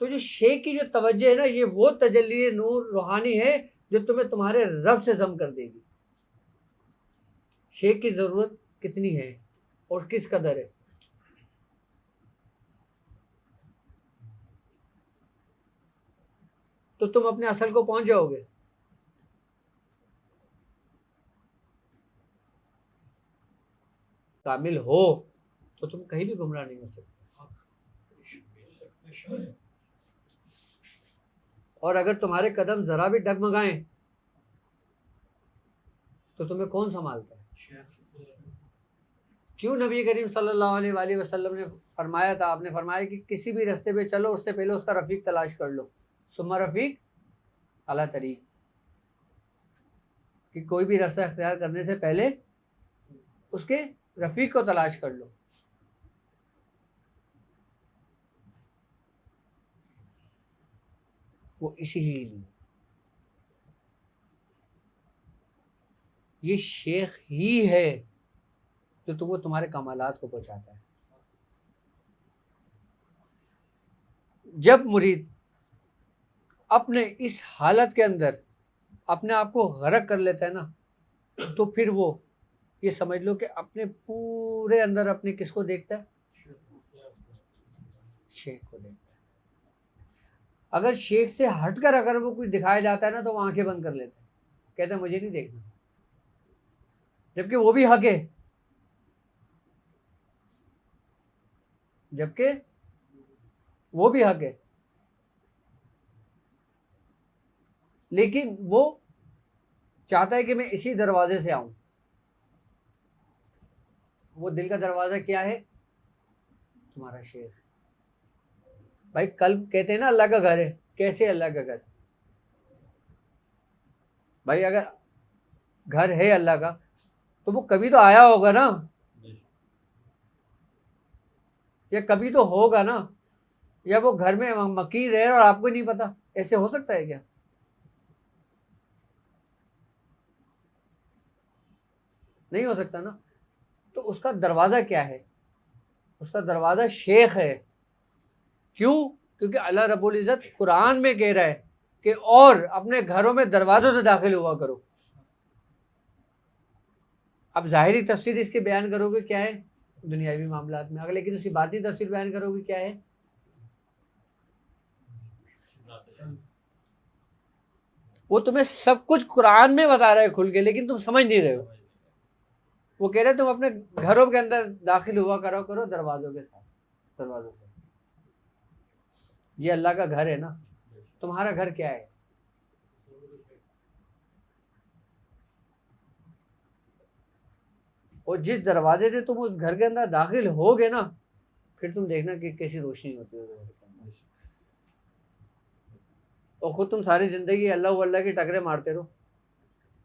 तो जो शेख की जो तवज्जो है ना, ये वो तजल्ली नूर रूहानी है जो तुम्हें तुम्हारे रब से जम कर देगी। शेख की ज़रूरत कितनी है और किस कदर है। तो तुम अपने असल को पहुंच जाओगे। कामिल हो तो तुम कहीं भी गुमराह नहीं हो सकते। और अगर तुम्हारे कदम जरा भी डगमगाएं तो तुम्हें कौन संभालता है। क्यों नबी करीम सल्लल्लाहु अलैहि वसल्लम ने फरमाया था, आपने फरमाया कि किसी भी रास्ते पे चलो उससे पहले उसका रफ़ीक तलाश कर लो। सुम्मा रफ़ीक अला तरीक, कि कोई भी रास्ता अख्तियार करने से पहले उसके रफ़ीक को तलाश कर लो। वो इसीलिए ये शेख ही है जो तुमको तुम्हारे कमालात को पहुंचाता है। जब मुरीद अपने इस हालत के अंदर अपने आप को गर्क कर लेता है ना, तो फिर वो ये समझ लो कि अपने पूरे अंदर अपने किसको देखता है, शेख को देखता है। अगर शेख से हटकर अगर वो कुछ दिखाया जाता है ना तो वो आंखें बंद कर लेते हैं, कहते हैं मुझे नहीं देखना, जबकि वो भी हक है, जबकि वो भी हक है। लेकिन वो चाहता है कि मैं इसी दरवाजे से आऊं। वो दिल का दरवाजा क्या है, तुम्हारा शेख। भाई कल कहते हैं ना अल्लाह का घर है, कैसे अल्लाह का घर। भाई अगर घर है अल्लाह का तो वो कभी तो आया होगा ना, या कभी तो होगा ना, या वो घर में मकीन है और आपको नहीं पता। ऐसे हो सकता है क्या। नहीं हो सकता ना। तो उसका दरवाज़ा क्या है, उसका दरवाज़ा शेख है। क्यों, क्योंकि अल्लाह रब्बुल इज़्ज़त कुरान में कह रहा है कि और अपने घरों में दरवाज़ों से दाखिल हुआ करो। अब ज़ाहिरी तफसीर इसके बयान करोगे क्या है दुनियावी मामलात में, अगर लेकिन उसकी बाती तफसीर बयान करोगे क्या है। वो तुम्हें सब कुछ कुरान में बता रहा है खुल के, लेकिन तुम समझ नहीं रहे हो। वो कह रहे तुम अपने घरों के अंदर दाखिल हुआ करो दरवाज़ों के साथ, दरवाज़ों से। ये अल्लाह का घर है ना, तुम्हारा घर क्या है। और जिस दरवाजे से तुम उस घर के अंदर दाखिल होगे ना, फिर तुम देखना कि कैसी रोशनी होती है घर के अंदर। और खुद तुम सारी ज़िंदगी अल्लाह अल्लाह की टकरे मारते रहो,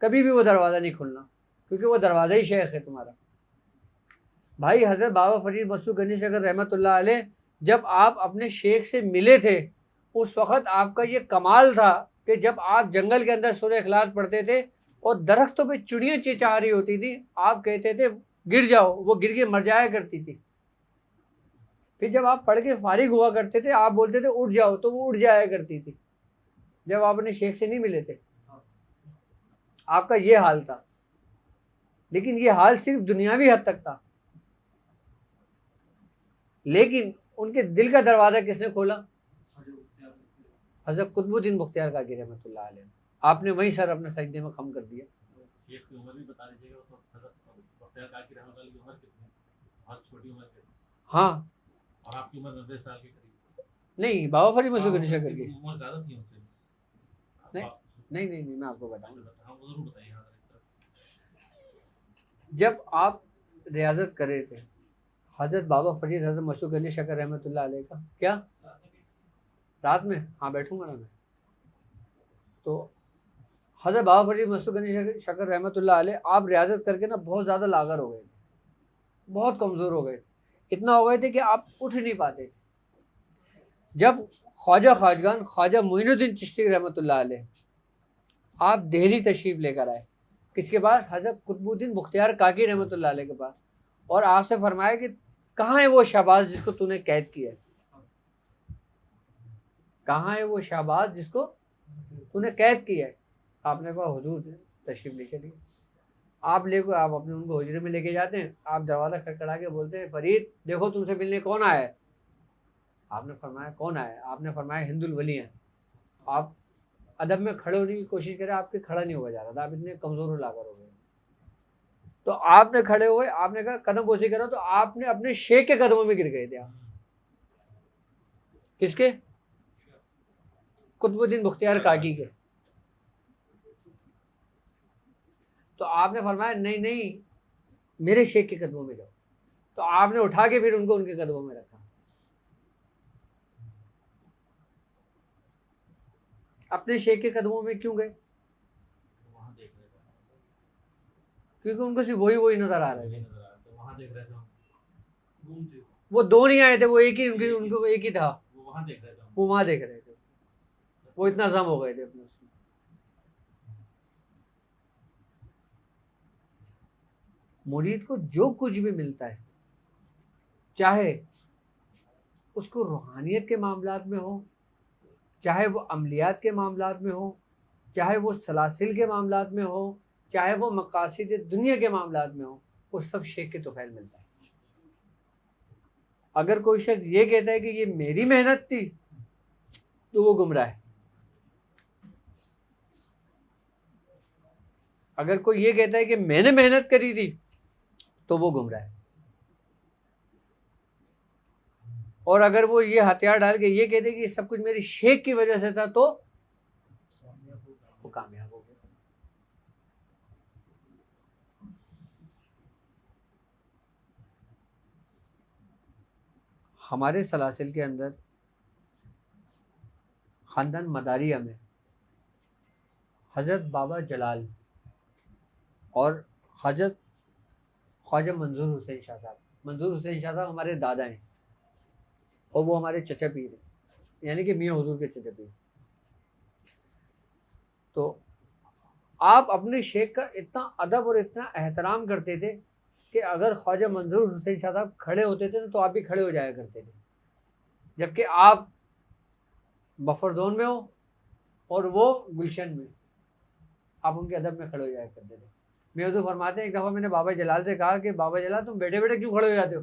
कभी भी वो दरवाज़ा नहीं खुलना, क्योंकि वो दरवाज़ा ही शेख है तुम्हारा। भाई हज़रत बाबा फरीद मसूद गंजी शकर रहमतुल्लाह अलैह जब आप अपने शेख से मिले थे, उस वक़्त आपका ये कमाल था कि जब आप जंगल के अंदर सूरह इखलास पढ़ते थे और दरख्तों पे चिड़ियाँ चिचा रही होती थी, आप कहते थे गिर जाओ, वो गिर के मर जाया करती थी। फिर जब आप पढ़ के फारिग हुआ करते थे, आप बोलते थे उठ जाओ, तो वो उठ जाया करती थी। जब आप अपने शेख से नहीं मिले थे, आपका ये हाल था। लेकिन ये हाल सिर्फ दुनियावी हद तक था। लेकिन उनके दिल का दरवाज़ा किसने खोला, हज़रत कुतुबुद्दीन बख्तियार काकी रहमतुल्लाह अलैह। आपने वहीं सर अपने सजदे में खम कर दिया। शेख की उम्र भी बता दीजिएगा, उस वक्त हज़रत बख्तियार काकी रहमतुल्लाह की उम्र कितनी, बहुत छोटी उम्र थी। हाँ, और आपकी उम्र 90 साल के करीब। नहीं, बाबा फरीद मसूद गंजी शकर की उम्र ज़्यादा थी उनसे। नहीं, मैं आपको बताऊँ। हाँ ज़रूर बताइए। जब आप रियाजत कर रहे थे हज़रत बाबा फरीद हज़रत मसूद गंजी शकर रहमतुल्लाह अलैह का, क्या रात में, हाँ बैठूंगा ना मैं, तो हज़रत बाबा फरीद मसूद गंजी शकर रहमतुल्लाह अलैह आप रियाजत करके ना बहुत ज़्यादा लागर हो गए थे, बहुत कमज़ोर हो गए, इतना हो गए थे कि आप उठ नहीं पाते। जब ख्वाजा खाजगान ख्वाजा मोइनुद्दीन चिश्ती रहमतुल्लाह अलैह आप दिल्ली तशरीफ़ लेकर आए, किसके पास, हज़रत कुतुबुद्दीन बख्तियार काकी रहमतुल्लाह अलैह के पास, और आपसे फरमाया कि कहाँ है वो शहबाज जिसको तूने कैद किया है, कहाँ है वो शहबाज जिसको तूने कैद किया है। आपने कहा हुजूर तशरीफ ले चलिए। आप अपने उनको हुजरे में लेके जाते हैं, आप दरवाज़ा खटखटा के बोलते हैं फरीद देखो तुमसे मिलने कौन आया है। आपने फरमाया कौन आया है, आपने फरमाया हिंदुल वली हैं। आप अदब में खड़े होने की कोशिश करें, आपके खड़ा नहीं हुआ जा रहा था, आप इतने कमज़ोर लाकर हो गए। तो आपने खड़े हुए, आपने कहा कदम बोसी करो, तो आपने अपने शेख के कदमों में गिर गए थे आप। किसके? कुतुबुद्दीन बख्तियार काकी के। तो आपने फरमाया नहीं नहीं मेरे शेख के कदमों में जाओ। तो आपने उठा के फिर उनको उनके कदमों में रखा। अपने शेख के कदमों में क्यों गए? वहाँ देख रहे थे, क्योंकि उनको सिर्फ वही नजर आ रहे थे। वहाँ देख रहे थे हम। वो दो नहीं आए थे, वो एक ही उनको एक ही था, वो वहाँ देख रहे थे हम। वो वहां देख रहे थे। वो इतना जम हो गए थे अपने उसमें। मुरीद को जो कुछ भी मिलता है, चाहे उसको रूहानियत के मामलात में हो, चाहे वो अमलियात के मामलात में हो, चाहे वो सलासिल के मामलात में हो, चाहे वो मकासिद दुनिया के मामलात में हो, वो सब शेख के तोफैल मिलता है। अगर कोई शख्स ये कहता है कि ये मेरी मेहनत थी तो वो गुमराह है। अगर कोई ये कहता है कि मैंने मेहनत करी थी तो वो गुमराह है। और अगर वो ये हथियार डाल के ये कहते कि सब कुछ मेरी शेख की वजह से था तो वो कामयाब हो गया। हमारे सलासिल के अंदर खानदान मदारिया में हज़रत बाबा जलाल और हज़रत ख्वाजा मंजूर हुसैन शाह साहब, मंजूर हुसैन शाह साहब हमारे दादा हैं और वो हमारे चचा पीर हैं, यानी कि मियाँ हुजूर के चचा पीर। तो आप अपने शेख का इतना अदब और इतना एहतराम करते थे कि अगर ख्वाजा मंजूर हुसैन शाह साहब खड़े होते थे तो आप भी खड़े हो जाया करते थे, जबकि आप बफर जोन में हो और वो गुलशन में, आप उनके अदब में खड़े हो जाया करते थे। मेरे तो फरमाते हैं एक दफ़ा मैंने बाबा जलाल से कहा कि बाबा जलाल तुम बैठे बैठे क्यों खड़े हो जाते हो?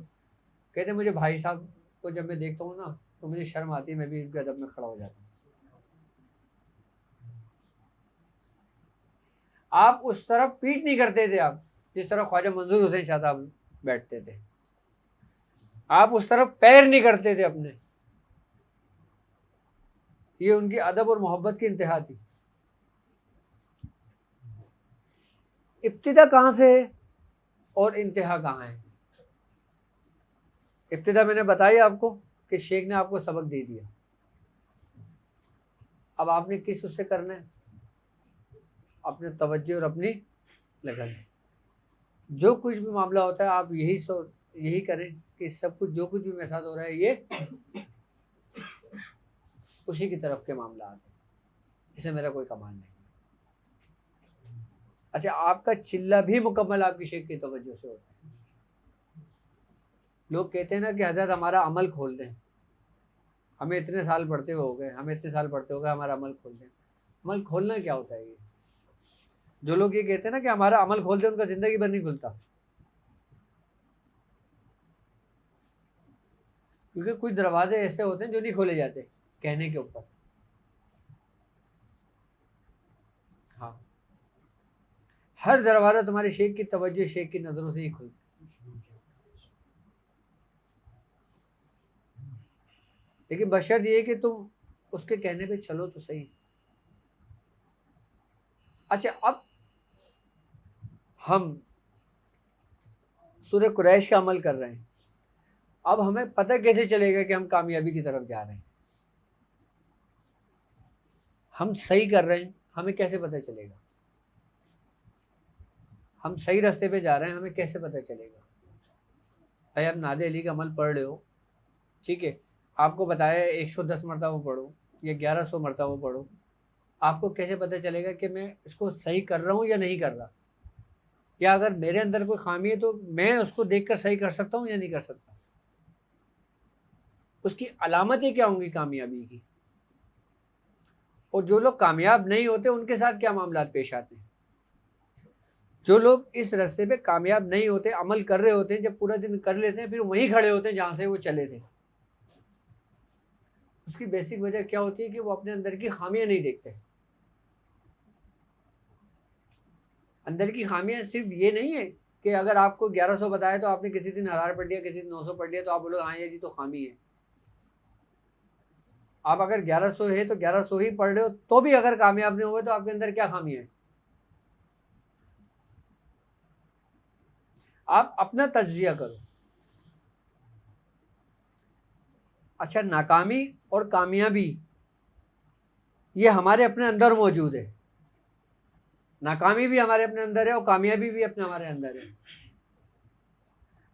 कहते मुझे भाई साहब को जब मैं देखता हूँ ना तो मुझे शर्म आती है, मैं भी उनके अदब में खड़ा हो जाता हूँ। आप उस तरफ पीठ नहीं करते थे, आप जिस तरफ ख्वाजा मंजूर हुसैन शाह साहब बैठते थे, आप उस तरफ पैर नहीं करते थे अपने। ये उनकी अदब और मोहब्बत की इंतहा थी। इब्तिदा कहाँ से है और इंतहा कहाँ है? इब्तिदा मैंने बताई आपको कि शेख ने आपको सबक दे दिया, अब आपने किस उससे करना है? अपने तवज्जो और अपनी लगन से। जो कुछ भी मामला होता है आप यही करें कि सब कुछ जो कुछ भी मेरे साथ हो रहा है ये उसी की तरफ के मामला आते हैं, इससे मेरा कोई कमाल नहीं। अच्छा, आपका चिल्ला भी मुकम्मल आपकी शेख की तवज्जो से होता है। लोग कहते हैं ना कि हज़रत हमारा अमल खोल दें, हमें इतने साल पढ़ते हुए हो गए, हमें इतने साल पढ़ते हो गए, हमारा अमल खोल दें। अमल खोलना क्या होता है? ये जो लोग ये कहते हैं ना कि हमारा अमल खोल दें, उनका ज़िंदगी भर नहीं खुलता, क्योंकि कुछ दरवाजे ऐसे होते हैं जो नहीं खोले जाते कहने के ऊपर। हाँ, हर दरवाज़ा तुम्हारे शेख की तवज्जो, शेख की नज़रों से ही खुलता। लेकिन बशर्त ये कि तुम उसके कहने पे चलो तो सही। अच्छा, अब हम सूरह कुरैश का अमल कर रहे हैं, अब हमें पता कैसे चलेगा कि हम कामयाबी की तरफ जा रहे हैं? हम सही कर रहे हैं, हमें कैसे पता चलेगा? हम सही रास्ते पे जा रहे हैं, हमें कैसे पता चलेगा? भाई आप नादे अली का अमल पढ़ रहे हो, ठीक है, आपको बताया 110 मरतबा पढ़ो या 1100 मरतबा पढ़ो, आपको कैसे पता चलेगा कि मैं इसको सही कर रहा हूँ या नहीं कर रहा? या अगर मेरे अंदर कोई खामी है तो मैं उसको देखकर सही कर सकता हूँ या नहीं कर सकता? उसकी अलामतें क्या होंगी कामयाबी की? और जो लोग कामयाब नहीं होते उनके साथ क्या मामला पेश आते हैं? जो लोग इस रास्ते पे कामयाब नहीं होते, अमल कर रहे होते हैं, जब पूरा दिन कर लेते हैं फिर वहीं खड़े होते हैं जहां से वो चले थे। उसकी बेसिक वजह क्या होती है कि वो अपने अंदर की खामियां नहीं देखते। अंदर की खामियां सिर्फ ये नहीं है कि अगर आपको 1100 बताया तो आपने किसी दिन 1000 पढ़ लिया, किसी दिन 900 पढ़ लिया तो आप बोलो हाँ ये जी तो खामी है। आप अगर 1100 है तो 1100 ही पढ़ रहे हो तो भी अगर कामयाब नहीं हुए तो आपके अंदर क्या खामी है? आप अपना तज्जिया करो। अच्छा, नाकामी और कामयाबी ये हमारे अपने अंदर मौजूद है। नाकामी भी हमारे अपने अंदर है और कामयाबी भी अपने हमारे अंदर है।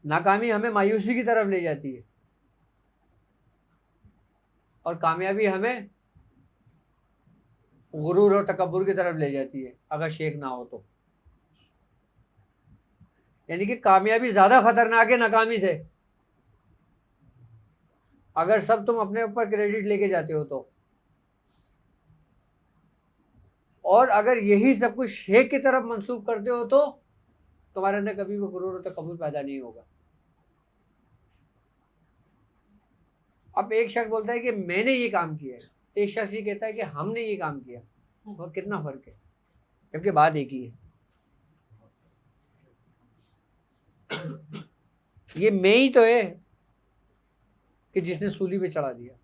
नाकामी हमें मायूसी की तरफ ले जाती है और कामयाबी हमें गुरूर और तकब्बुर की तरफ ले जाती है अगर शेख ना हो तो। यानी कि कामयाबी ज़्यादा खतरनाक है नाकामी से, अगर सब तुम अपने ऊपर क्रेडिट लेके जाते हो तो। और अगर यही सब कुछ शेख की तरफ मंसूब करते हो तो तुम्हारे अंदर कभी वो गुरूर और तकब्बुर पैदा नहीं होगा। अब एक शख्स बोलता है कि मैंने ये काम किया है, तो एक शख्स ये कहता है कि हमने ये काम किया, वो कितना फर्क है, जबकि बात एक ही है। ये मैं ही तो है कि जिसने सूली पे चढ़ा दिया।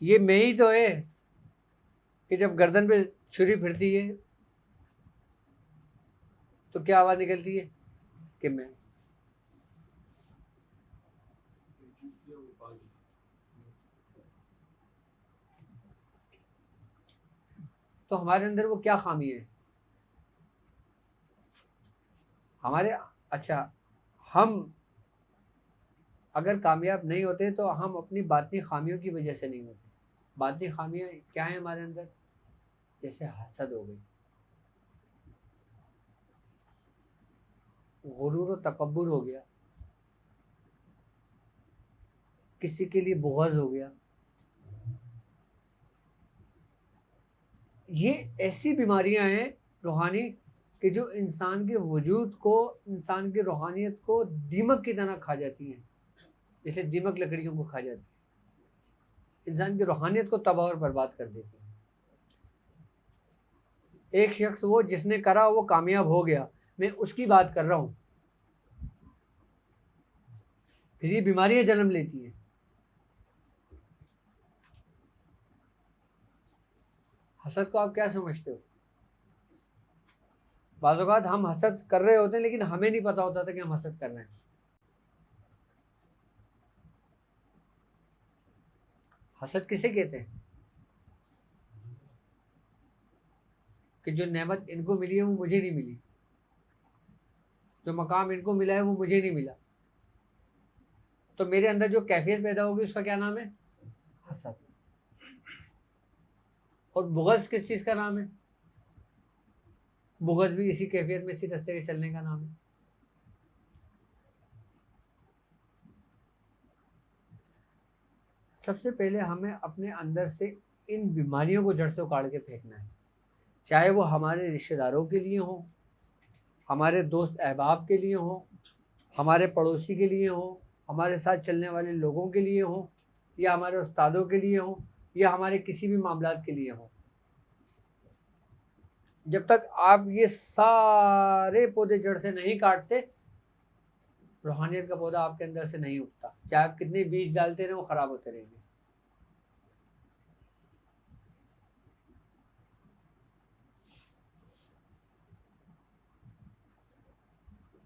ये मैं ही तो है कि जब गर्दन पे छुरी फिरती है तो क्या आवाज निकलती है कि मैं। तो हमारे अंदर वो क्या खामी है हमारे? अच्छा, हम अगर कामयाब नहीं होते तो हम अपनी बातनी खामियों की वजह से नहीं होते। बातनी खामियां क्या है हमारे अंदर? जैसे हसद हो गई, गुरूर और तकब्बुर हो गया, किसी के लिए बुग़्ज़ हो गया। ये ऐसी बीमारियां हैं रूहानी कि जो इंसान के वजूद को, इंसान की रूहानियत को दीमक की तरह खा जाती हैं, जैसे दीमक लकड़ियों को खा जाती है, इंसान की रूहानियत को तबाह और बर्बाद कर देती है। एक शख्स वो जिसने करा वो कामयाब हो गया, मैं उसकी बात कर रहा हूँ, फिर ये बीमारियां जन्म लेती हैं। हसद को आप क्या समझते हो? बाज़ औक़ात हम हसद कर रहे होते हैं लेकिन हमें नहीं पता होता था कि हम हसद कर रहे हैं। हसद किसे कहते हैं? कि जो नेमत इनको मिली है वो मुझे नहीं मिली, जो मकाम इनको मिला है वो मुझे नहीं मिला, तो मेरे अंदर जो कैफियत पैदा होगी उसका क्या नाम है? हसद। और बुग़्ज़ किस चीज़ का नाम है? बुग़्ज़ भी इसी कैफियत में, इसी रास्ते के चलने का नाम है। सबसे पहले हमें अपने अंदर से इन बीमारियों को जड़ से उखाड़ के फेंकना है, चाहे वो हमारे रिश्तेदारों के लिए हों, हमारे दोस्त अहबाब के लिए हों, हमारे पड़ोसी के लिए हों, हमारे साथ चलने वाले लोगों के लिए हों, या हमारे उस्तादों के लिए हों, या हमारे किसी भी मामलात के लिए हों। जब तक आप ये सारे पौधे जड़ से नहीं काटते, रूहानियत का पौधा आपके अंदर से नहीं उगता। चाहे आप कितने बीज डालते रहें वो ख़राब होते रहेंगे।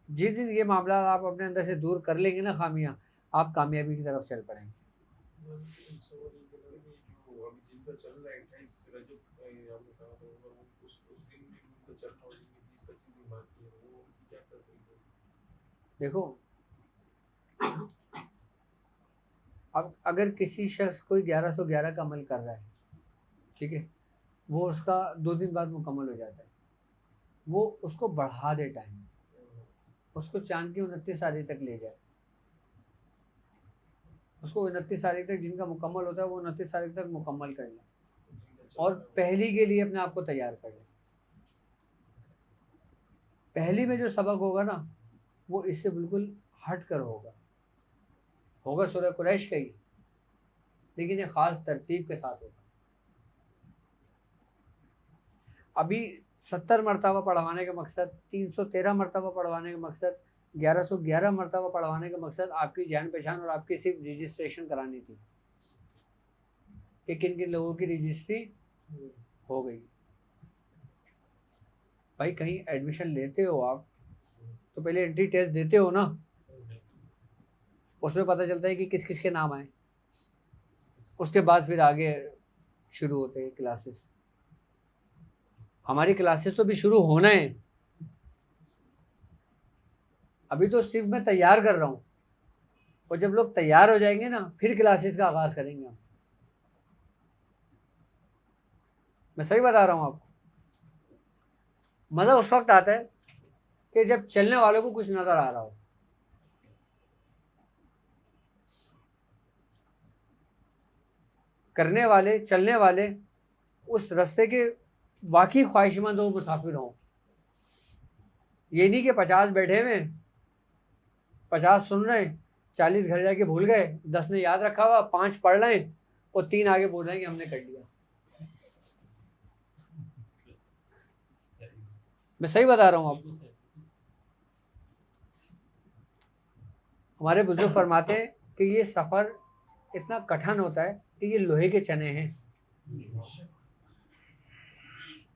जिस दिन ये मामला आप अपने अंदर से दूर कर लेंगे ना खामियां, आप कामयाबी की तरफ चल पड़ेंगे। देखो, अब अगर किसी शख्स कोई 1111 का अमल कर रहा है, ठीक है, वो उसका 2 दिन बाद मुकम्मल हो जाता है, वो उसको बढ़ा दे टाइम, उसको चांद की 29 तारीख तक ले जाए, उसको 29 तारीख तक जिनका मुकम्मल होता है वो 29 तारीख तक मुकम्मल कर ले और पहली के लिए अपने आप को तैयार कर ले। पहली में जो सबक होगा ना वो इससे बिल्कुल हट कर होगा सूरह कुरैश का ही, लेकिन ये ख़ास तरतीब के साथ होगा। अभी 70 मरतबा पढ़वाने का मकसद, 313 मरतबा पढ़वाने का मकसद, 1111 मरतबा पढ़वाने का मकसद आपकी जान पहचान और आपकी सिर्फ रजिस्ट्रेशन करानी थी कि किन किन लोगों की रजिस्ट्री हो गई। भाई कहीं एडमिशन लेते हो आप तो पहले एंट्री टेस्ट देते हो ना, उसमें पता चलता है कि किस किस के नाम आए, उसके बाद फिर आगे शुरू होते हैं क्लासेस। हमारी क्लासेस तो भी शुरू होना है, अभी तो सिर्फ मैं तैयार कर रहा हूँ और जब लोग तैयार हो जाएंगे ना फिर क्लासेस का आगाज़ करेंगे हम। मैं सही बता रहा हूँ आपको। मज़ा उस वक्त आता है कि जब चलने वालों को कुछ नज़र आ रहा हो। करने वाले, चलने वाले उस रास्ते के वाकई ख्वाहिशमंद हो, मुसाफिर हों। ये नहीं कि 50 बैठे हुए, 50 सुन रहे हैं, 40 घर जाके भूल गए, 10 ने याद रखा हुआ, 5 पढ़ रहे हैं और 3 आगे बोल रहे हैं कि हमने कर लिया। मैं सही बता रहा हूँ आपको। हमारे बुजुर्ग फरमाते हैं कि ये सफ़र इतना कठिन होता है कि ये लोहे के चने हैं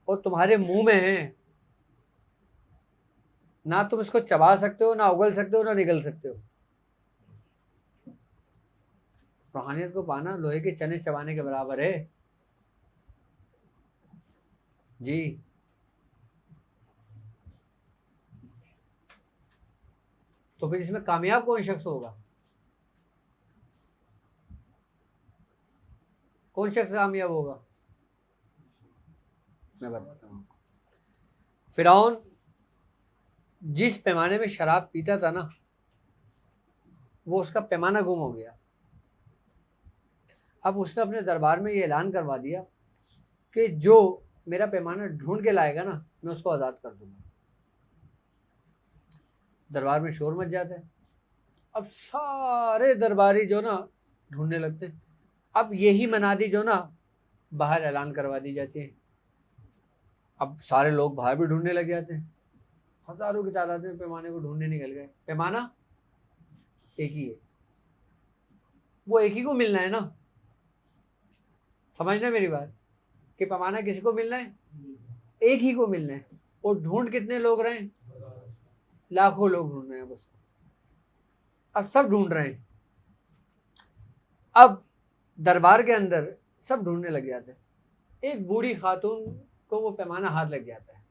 और तुम्हारे मुंह में हैं, ना तुम इसको चबा सकते हो, ना उगल सकते हो, ना निगल सकते हो। रूहानियत को पाना लोहे के चने चबाने के बराबर है जी। तो फिर इसमें कामयाब कौन शख्स होगा? कौन शख्स कामयाब होगा? मैं बताता हूँ। फिरौन जिस पैमाने में शराब पीता था ना, वो उसका पैमाना गुम हो गया। अब उसने अपने दरबार में ये ऐलान करवा दिया कि जो मेरा पैमाना ढूंढ के लाएगा ना, मैं उसको आज़ाद कर दूंगा। दरबार में शोर मच जाता है। अब सारे दरबारी जो ना ढूंढने लगते हैं। अब यही मनादी जो ना बाहर ऐलान करवा दी जाती है। अब सारे लोग बाहर भी ढूंढने लग जाते हैं। हज़ारों की तादाद में पैमाने को ढूंढने निकल गए। पैमाना एक ही है, वो एक ही को मिलना है ना। समझना मेरी बात कि पैमाना किसी को मिलना है? एक ही को मिलना है। और ढूंढ कितने लोग रहे हैं? लाखों लोग ढूंढ रहे हैं बस। अब सब ढूंढ रहे हैं। अब दरबार के अंदर सब ढूंढने लग जाते हैं। एक बूढ़ी खातून को वो पैमाना हाथ लग जाता है।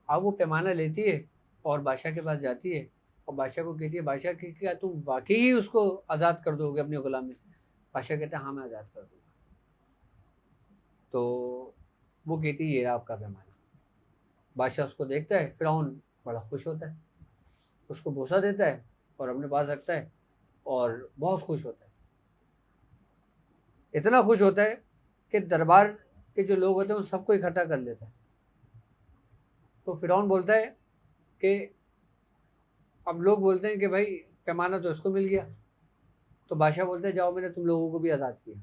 अब वो पैमाना लेती है और बादशाह के पास जाती है और बादशाह को कहती है, बादशाह कि क्या तुम वाकई ही उसको आज़ाद कर दोगे अपनी गुलामी से? बादशाह कहता है हाँ मैं आज़ाद कर दूँगा। तो वो कहती है ये रहा आपका पैमाना। बादशाह उसको देखता है, फिरौन बड़ा खुश होता है, उसको बोसा देता है और अपने पास रखता है और बहुत खुश होता है। इतना खुश होता है कि दरबार के जो लोग होते हैं उन सबको इकट्ठा कर लेता है। तो फिरौन बोलता है कि अब लोग बोलते हैं कि भाई पैमाना तो इसको मिल गया। तो बादशाह बोलते हैं जाओ मैंने तुम लोगों को भी आज़ाद किया।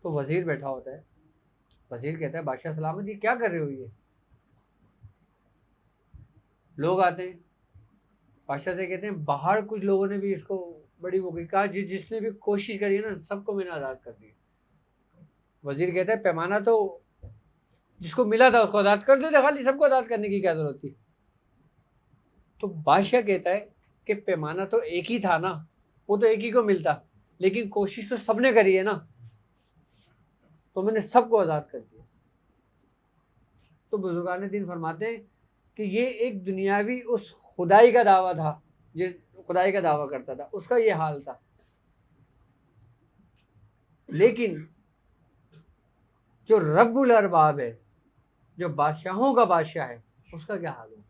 तो वज़ीर बैठा होता है। वज़ीर कहता है बादशाह सलामत, ये क्या कर रहे हो? ये लोग आते हैं, बादशाह से कहते हैं बाहर कुछ लोगों ने भी इसको बड़ी हो गई, कहा जिसने भी कोशिश करी है ना सबको मैंने आज़ाद कर दिया। वज़ीर कहता है पैमाना तो जिसको मिला था उसको आज़ाद कर देते, खाली सबको आज़ाद करने की क्या ज़रूरत थी? तो बादशाह कहता है कि पैमाना तो एक ही था ना, वो तो एक ही को मिलता, लेकिन कोशिश तो सबने करी है ना, तो मैंने सबको आज़ाद कर दिया। तो बुजुर्गान दीन फरमाते हैं कि ये एक दुनियावी उस खुदाई का दावा था, जिस खुदाई का दावा करता था उसका ये हाल था। लेकिन जो रब्बुल अरबाब है, जो बादशाहों का बादशाह है उसका क्या हाल होगा।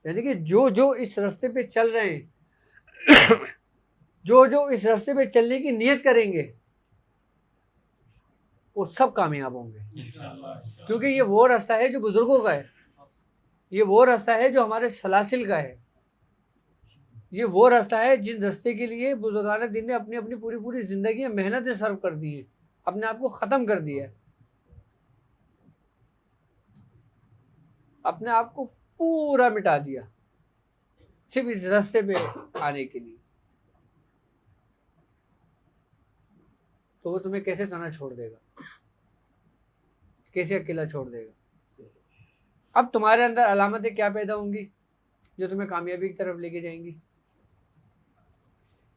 यानी कि जो जो इस रास्ते पे चल रहे हैं, जो जो इस रास्ते पे चलने की नियत करेंगे वो सब कामयाब होंगे, क्योंकि ये वो रास्ता है जो बुजुर्गों का है, ये वो रास्ता है जो हमारे सलासिल का है, ये वो रास्ता है जिन रास्ते के लिए बुजुर्गान दिन ने अपनी अपनी पूरी पूरी जिंदगी में मेहनतें सर्व कर दी है, अपने आप को ख़त्म कर दिया है, अपने आप को पूरा मिटा दिया सिर्फ इस रास्ते पे आने के लिए। तो वो तुम्हें कैसे तना छोड़ देगा, कैसे अकेला छोड़ देगा। अब तुम्हारे अंदर अलामतें क्या पैदा होंगी जो तुम्हें कामयाबी की तरफ लेके जाएंगी।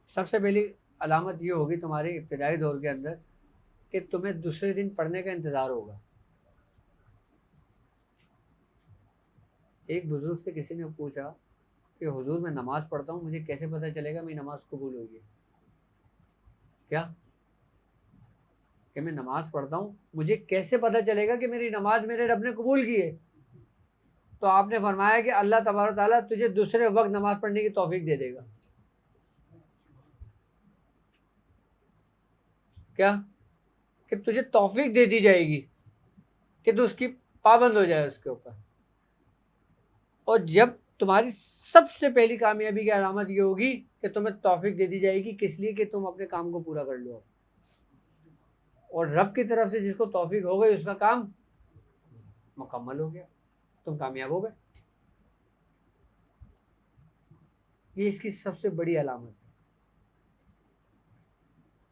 सबसे पहली अलामत ये होगी तुम्हारे इब्तिदाई दौर के अंदर कि तुम्हें दूसरे दिन पढ़ने का इंतज़ार होगा। एक बुजुर्ग से किसी ने पूछा कि हुजूर मैं नमाज़ पढ़ता हूँ, मुझे कैसे पता चलेगा मेरी नमाज कबूल होगी। क्या कि मैं नमाज़ पढ़ता हूँ, मुझे कैसे पता चलेगा कि मेरी नमाज मेरे रब ने कबूल की है। तो आपने फरमाया कि अल्लाह तबारक ताला तुझे दूसरे वक्त नमाज पढ़ने की तौफीक दे देगा। क्या कि तुझे तौफीक दे दी जाएगी कि तू उसकी पाबंद हो जाए उसके ऊपर। और जब तुम्हारी सबसे पहली कामयाबी की अलामत ये होगी कि तुम्हें तौफीक दे दी जाएगी, किस लिए कि तुम अपने काम को पूरा कर लो, और रब की तरफ से जिसको तौफीक हो गई उसका काम मुकम्मल हो गया, तुम कामयाब हो गए। ये इसकी सबसे बड़ी अलामत है।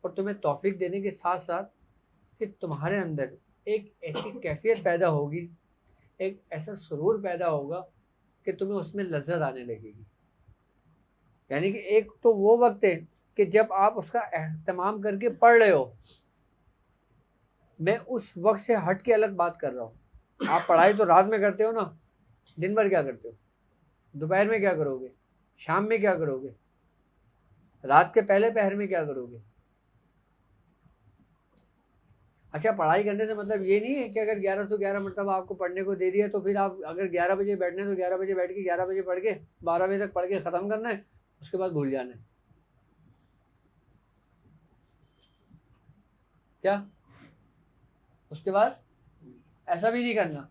और तुम्हें तौफीक देने के साथ साथ फिर तुम्हारे अंदर एक ऐसी कैफियत पैदा होगी, एक ऐसा सुरूर पैदा होगा कि तुम्हें उसमें लज्जत आने लगेगी। यानी कि एक तो वो वक्त है कि जब आप उसका एहतमाम करके पढ़ रहे हो, मैं उस वक्त से हट के अलग बात कर रहा हूँ। आप पढ़ाई तो रात में करते हो ना, दिन भर क्या करते हो, दोपहर में क्या करोगे, शाम में क्या करोगे, रात के पहले पहर में क्या करोगे। अच्छा, पढ़ाई करने से मतलब ये नहीं है कि अगर 1111 मरतबा आपको पढ़ने को दे दिया तो फिर आप अगर 11 बजे बैठने तो 11 बजे बैठ के 11 बजे पढ़ के 12 बजे तक पढ़ के ख़त्म करना है, उसके बाद भूल जाना है। क्या उसके बाद ऐसा भी नहीं करना।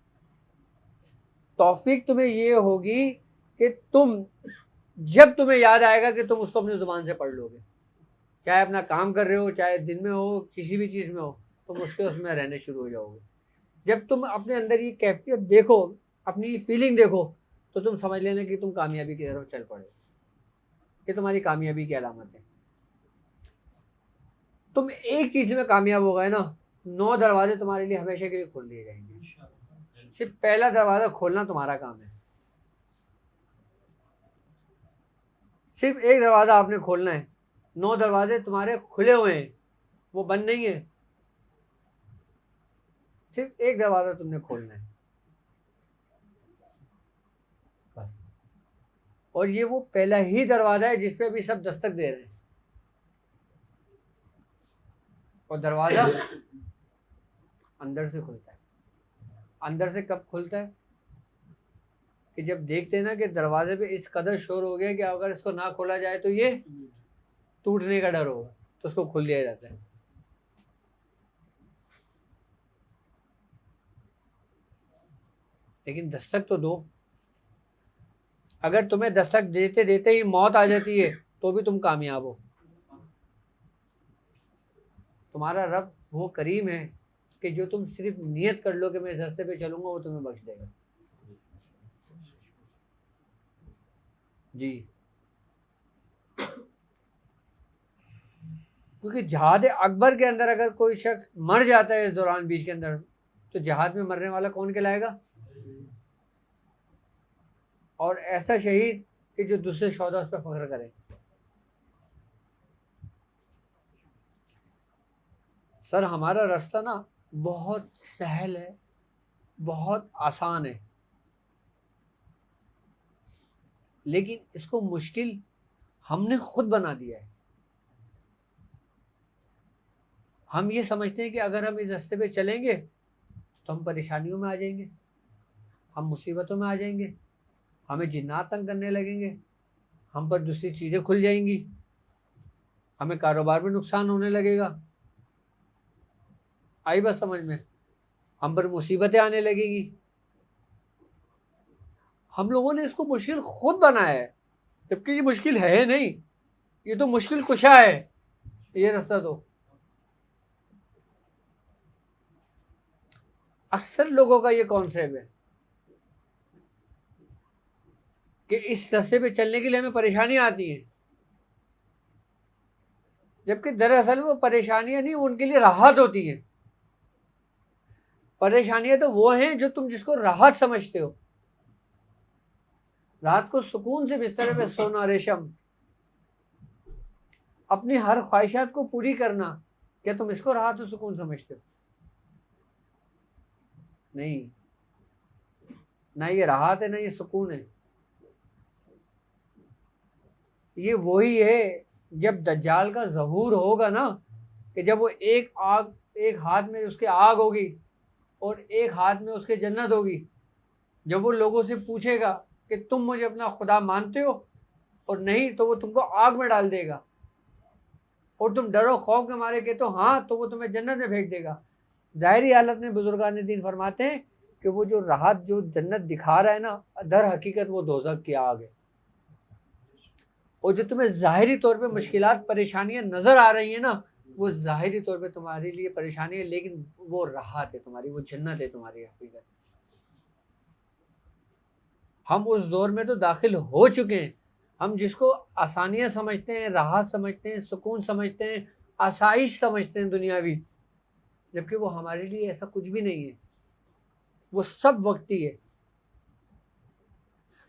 तौफीक तुम्हें ये होगी कि तुम जब तुम्हें याद आएगा कि तुम उसको अपनी ज़ुबान से पढ़ लोगे, चाहे अपना काम कर रहे हो, चाहे दिन में हो, किसी भी चीज़ में हो, तुम उसमें रहने शुरू हो जाओगे। जब तुम अपने अंदर ये कैफियत देखो, अपनी फीलिंग देखो, तो तुम समझ लेना कि तुम कामयाबी की तरफ चल पड़े। ये तुम्हारी कामयाबी की अलामत है। तुम एक चीज़ में कामयाब हो गए ना, 9 दरवाजे तुम्हारे लिए हमेशा के लिए खोल दिए जाएंगे। सिर्फ पहला दरवाज़ा खोलना तुम्हारा काम है। सिर्फ एक दरवाज़ा आपने खोलना है, 9 दरवाजे तुम्हारे खुले हुए हैं, वो बंद नहीं है। सिर्फ एक दरवाज़ा तुमने खोलना है बस। और ये वो पहला ही दरवाज़ा है जिस पे अभी सब दस्तक दे रहे हैं। और दरवाज़ा अंदर से खुलता है। अंदर से कब खुलता है कि जब देखते हैं ना कि दरवाजे पे इस कदर शोर हो गया कि अगर इसको ना खोला जाए तो ये टूटने का डर होगा, तो उसको खोल दिया जाता है। लेकिन दस्तक तो दो। अगर तुम्हें दस्तक देते देते ही मौत आ जाती है तो भी तुम कामयाब हो। तुम्हारा रब वो करीम है कि जो तुम सिर्फ नियत कर लो कि मैं इस रास्ते पे चलूंगा, वो तुम्हें बख्श देगा। जी, क्योंकि जहाद अकबर के अंदर अगर कोई शख्स मर जाता है इस दौरान बीच के अंदर, तो जहाद में मरने वाला कौन कहलाएगा। और ऐसा शहीद कि जो दूसरे शोहदा उस पर फख्र करे। सर हमारा रास्ता ना बहुत सहल है, बहुत आसान है, लेकिन इसको मुश्किल हमने खुद बना दिया है। हम ये समझते हैं कि अगर हम इस रास्ते पे चलेंगे तो हम परेशानियों में आ जाएंगे, हम मुसीबतों में आ जाएंगे, हमें जिन्नात तंग करने लगेंगे, हम पर दूसरी चीज़ें खुल जाएंगी, हमें कारोबार में नुकसान होने लगेगा। आई बात समझ में? हम पर मुसीबतें आने लगेगी। हम लोगों ने इसको मुश्किल खुद बनाया है, जबकि ये मुश्किल है नहीं, ये तो मुश्किल कुशा है ये रास्ता। तो अक्सर लोगों का ये कॉन्सेप्ट है कि इस रास्ते पे चलने के लिए हमें परेशानियां आती हैं, जबकि दरअसल वो परेशानियां नहीं, उनके लिए राहत होती हैं। परेशानियां तो वो हैं जो तुम जिसको राहत समझते हो। रात को सुकून से बिस्तर पे सोना, रेशम, अपनी हर ख्वाहिशात को पूरी करना, क्या तुम इसको राहत और सुकून समझते हो? नहीं, ना ये राहत है ना ये सुकून है। ये वही है जब दज्जाल का ज़हूर होगा ना, कि जब वो एक हाथ में उसके आग होगी और एक हाथ में उसके जन्नत होगी। जब वो लोगों से पूछेगा कि तुम मुझे अपना खुदा मानते हो, और नहीं तो वो तुमको आग में डाल देगा, और तुम डरो खौफ के मारे कहते हो हाँ, तो वो तुम्हें जन्नत में फेंक देगा। ज़ाहिरी हालत में बुजुर्गान दीन फरमाते हैं कि वो जो राहत, जो जन्नत दिखा रहा है ना, दर हकीकत वो दोज़ख की आग है। और जो तुम्हें ज़ाहिरी तौर पे मुश्किलात, परेशानियां नज़र आ रही हैं ना, वो ज़ाहिरी तौर पे तुम्हारे लिए परेशानी है, लेकिन वो राहत है तुम्हारी, वो जन्नत है तुम्हारी हकीकत। हम उस दौर में तो दाखिल हो चुके हैं, हम जिसको आसानियां समझते हैं, राहत समझते हैं, सुकून समझते हैं, आसाइश समझते हैं दुनियावी, जबकि वो हमारे लिए ऐसा कुछ भी नहीं है, वो सब वक्ती है।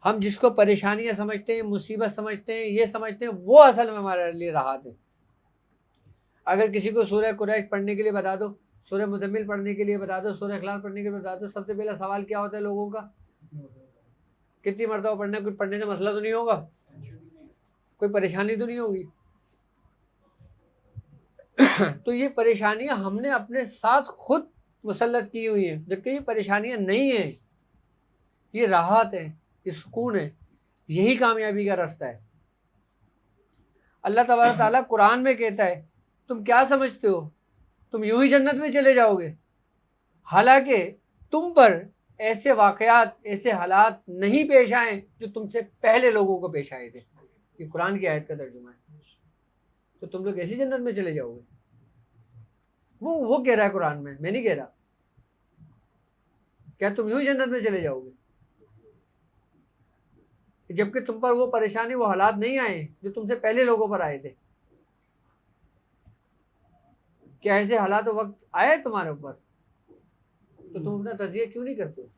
हम जिसको परेशानियां समझते हैं, मुसीबत समझते हैं, ये समझते हैं, वो असल में हमारे लिए राहत है। अगर किसी को सूरह कुरैश पढ़ने के लिए बता दो, सूरह मुज़म्मिल पढ़ने के लिए बता दो, सूरह इखलास पढ़ने के लिए बता दो, सबसे पहला सवाल क्या होता है लोगों का? कितनी मरतबा पढ़ना? कुछ पढ़ने का मसला तो नहीं होगा, कोई परेशानी तो नहीं होगी। तो ये परेशानियां हमने अपने साथ खुद मुसल्लत की हुई हैं, जबकि ये परेशानियां नहीं हैं, ये राहत है, ये सुकून है, यही कामयाबी का रास्ता है। अल्लाह तबारक ताला कुरान में कहता है, तुम क्या समझते हो तुम यूं ही जन्नत में चले जाओगे? हालांकि तुम पर ऐसे वाक़यात, ऐसे हालात नहीं पेश आए जो तुमसे पहले लोगों को पेश आए थे। ये कुरान की आयत का तर्जुमा है। तो तुम लोग ऐसी जन्नत में चले जाओगे? वो कह रहा है कुरान में, मैं नहीं कह रहा। क्या तुम यूं ही जन्नत में चले जाओगे, जबकि तुम पर वो परेशानी, वो हालात नहीं आए जो तुमसे पहले लोगों पर आए थे? क्या ऐसे हालात वक्त आए तुम्हारे ऊपर? तो तुम अपना तजिया क्यों नहीं करते हो?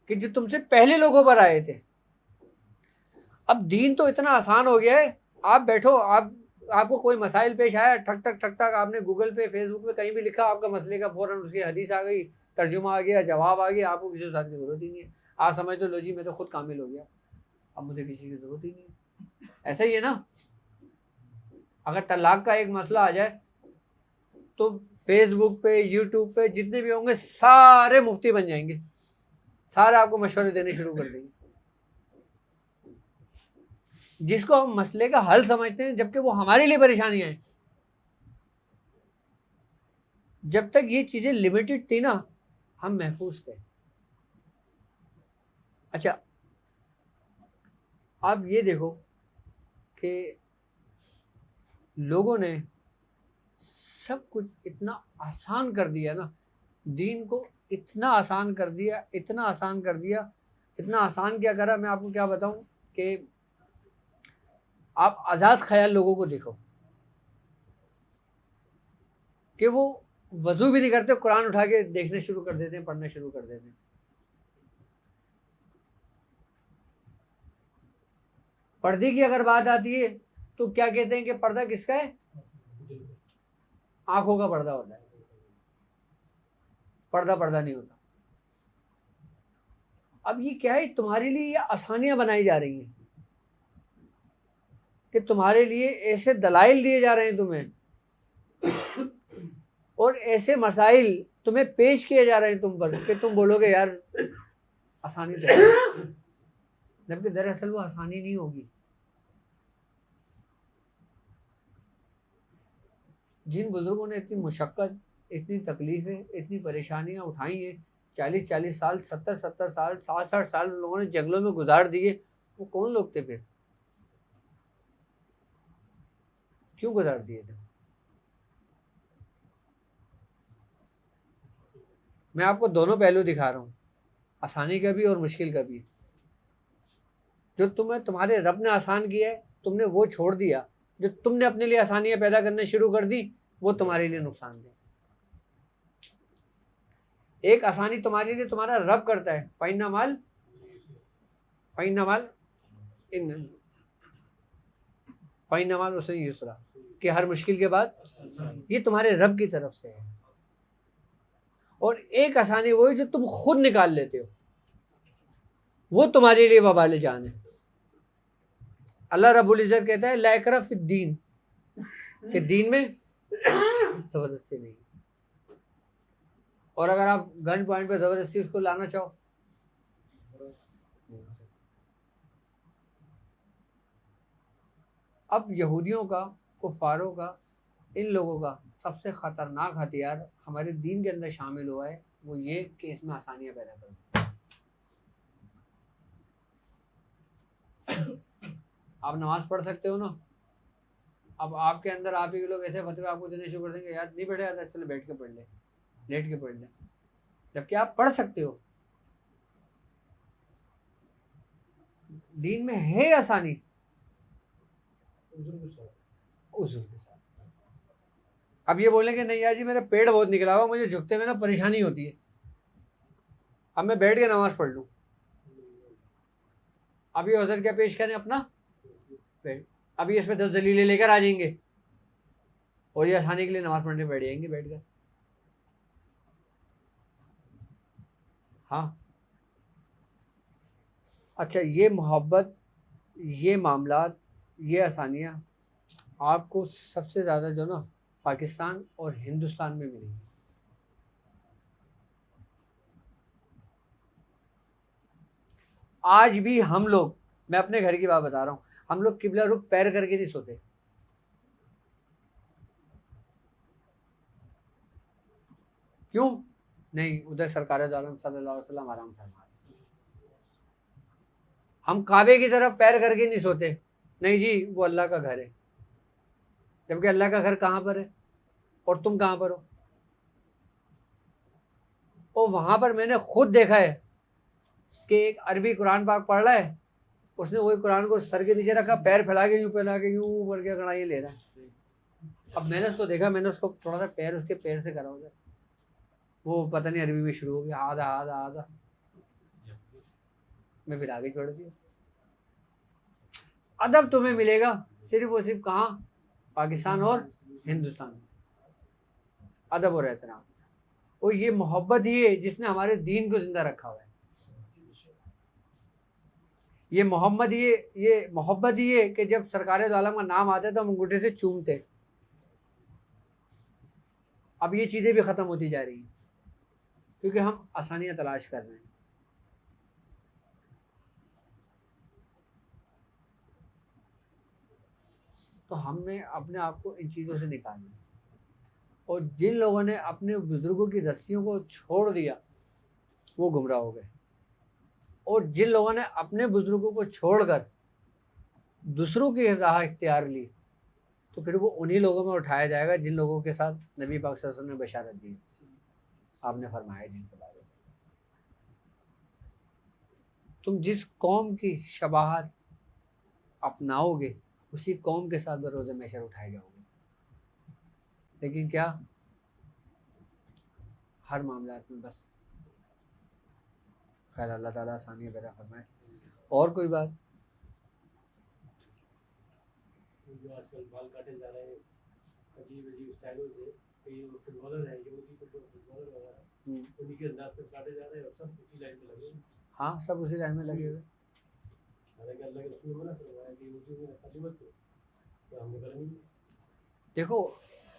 कि जो तुमसे पहले लोगों पर आए थे। अब दीन तो इतना आसान हो गया है, आप बैठो, आपको कोई मसाइल पेश आया, ठक ठक ठक ठक आपने गूगल पे, फेसबुक पे कहीं भी लिखा, आपका मसले का फौरन उसकी हदीस आ गई, तर्जुमा आ गया, जवाब आ गया, आपको किसी उस्ताद की ज़रूरत ही नहीं है। आप समझ लो जी मैं तो खुद कामिल हो गया, अब मुझे किसी की ज़रूरत ही नहीं है। ऐसा ही है ना? अगर तलाक का एक मसला आ जाए तो फेसबुक पे, यूट्यूब पे जितने भी होंगे सारे मुफ्ती बन जाएंगे, सारे आपको मशवरे देने शुरू कर देंगे, जिसको हम मसले का हल समझते हैं, जबकि वो हमारे लिए परेशानियां हैं। जब तक ये चीज़ें लिमिटेड थी ना, हम महफूज थे। अच्छा, आप ये देखो कि लोगों ने सब कुछ इतना आसान कर दिया ना, दीन को इतना आसान कर दिया, इतना आसान कर दिया, इतना आसान क्या करा, मैं आपको क्या बताऊं कि आप आज़ाद ख्याल लोगों को देखो कि वो वजू भी नहीं करते, कुरान उठा के देखने शुरू कर देते हैं, पढ़ना शुरू कर देते हैं। पर्दे की अगर बात आती है तो क्या कहते हैं कि पर्दा किसका है? आंखों का पर्दा होता है, पर्दा नहीं होता। अब ये क्या है, तुम्हारे लिए ये आसानियां बनाई जा रही हैं कि तुम्हारे लिए ऐसे दलाइल दिए जा रहे हैं तुम्हें, और ऐसे मसाइल तुम्हें पेश किए जा रहे हैं तुम पर कि तुम बोलोगे यार आसानी तो है, जबकि दरअसल वो आसानी नहीं होगी। जिन बुजुर्गों ने इतनी मुशक्क़त, इतनी तकलीफ़ें, इतनी परेशानियां उठाई हैं, 40-40 साल, 70-70 साल, 60-60 साल लोगों ने जंगलों में गुजार दिए, वो कौन लोग थे फिर? क्यों गुजार दिए थे? मैं आपको दोनों पहलू दिखा रहा हूँ, आसानी का भी और मुश्किल का भी। जो तुम्हें तुम्हारे रब ने आसान किया है, तुमने वो छोड़ दिया। जो तुमने अपने लिए आसानियां पैदा करने शुरू कर दी, वो तुम्हारे लिए नुकसान दे। एक आसानी तुम्हारे लिए तुम्हारा रब करता है, फ़इन्नमाल उसरी युसरा, कि हर मुश्किल के बाद, ये तुम्हारे रब की तरफ से है। और एक आसानी वो है जो तुम खुद निकाल लेते हो, वो तुम्हारे लिए वबाल जान है। अल्लाह रब्बुल इज़्ज़त कहता है ला इकराह फिद्दीन, कि दीन में ज़बरदस्ती नहीं। और अगर आप गन पॉइंट पे ज़बरदस्ती उसको लाना चाहो, अब यहूदियों का, कुफ़ारों का, इन लोगों का सबसे ख़तरनाक हथियार हमारे दीन के अंदर शामिल हुआ है, वो ये कि इसमें आसानियाँ पैदा कर दो। आप नमाज पढ़ सकते हो ना, अब आपके अंदर आप ही के लोग ऐसे फतवे आपको देने शुरू कर देंगे, यार नहीं बैठे आता, चलो बैठ के पढ़ ले, लेट के पढ़ ले, जबकि आप पढ़ सकते हो। दीन में है आसानी, उज़्र के साथ। अब ये बोलेंगे नहीं यार जी मेरा पेड़ बहुत निकला हुआ, मुझे झुकते में ना परेशानी होती है, अब मैं बैठ के नमाज पढ़ लूँ। अभी हज़रत क्या पेश करें अपना पेड़, अभी इसमें 10 दलीलें लेकर आ जाएंगे और ये आसानी के लिए नमाज पढ़ने बैठ जाएंगे बैठ कर। हाँ अच्छा, ये मोहब्बत, ये मामलात, ये आसानियाँ आपको सबसे ज़्यादा जो ना पाकिस्तान और हिंदुस्तान में मिलेंगी। आज भी हम लोग, मैं अपने घर की बात बता रहा हूँ, हम लोग किबला रुख पैर करके नहीं सोते। क्यों नहीं? उधर सरकार दो आलम सल्लल्लाहु अलैहि वसल्लम आराम फरमा। हम काबे की तरफ पैर करके नहीं सोते, नहीं जी वो अल्लाह का घर है, जबकि अल्लाह का घर कहाँ पर है और तुम कहाँ पर हो। और वहाँ पर मैंने खुद देखा है कि एक अरबी कुरान पाक पढ़ रहा है, उसने वही कुरान को सर के नीचे रखा, पैर फैला के यूँ बढ़ के कड़ाई ले रहा है। अब मैंने उसको देखा, मैंने उसको थोड़ा सा पैर उसके पैर से करा उधर, वो पता नहीं अरबी में शुरू हो गया आधा आधा आधा, मैं फिर आगे छोड़ दिया। अदब तुम्हें मिलेगा सिर्फ और सिर्फ कहाँ? पाकिस्तान और हिंदुस्तान में। अदब और एहतराम, और ये मोहब्बत ही है जिसने हमारे दीन को जिंदा रखा हुआ है। ये मोहब्बत ही है कि जब सरकार दो आलम का नाम आता है तो हम अंगूठे से चूमते। अब ये चीज़ें भी ख़त्म होती जा रही हैं क्योंकि हम आसानियाँ तलाश कर रहे हैं। तो हमने अपने आप को इन चीज़ों से निकालना है। और जिन लोगों ने अपने बुजुर्गों की रस्सियों को छोड़ दिया वो गुमराह हो गए, और जिन लोगों ने अपने बुजुर्गों को छोड़कर दूसरों की राह इख्तियार ली तो फिर वो उन्हीं लोगों में उठाया जाएगा जिन लोगों के साथ नबी पाक सल्लल्लाहु अलैहि वसल्लम ने बशारत दी, आपने फरमाया जिनके बारे में। तुम जिस कौम की शबाहत अपनाओगे उसी कौम के साथ बरोज़े महशर उठाए जाओगे। लेकिन क्या हर मामलात में बस खैर अल्लाह ताला आसानी पैदा फरमाए। और कोई बात? जो आजकल बाल काटे जा रहे हैं अजीब अजीब स्टाइलों से, कई फुटबॉलर है, यहूदी फुटबॉलर वगैरह, उन्हीं के अंदाज से काटे जा रहे हैं और सब उसी लाइन पे लगे। हाँ, सब उसी लाइन में लगे हुए। हालांकि अल्लाह के रसूल ने मना फरमाया कि यूट्यूब में खाली मत करो, तो हमने करा नहीं। देखो,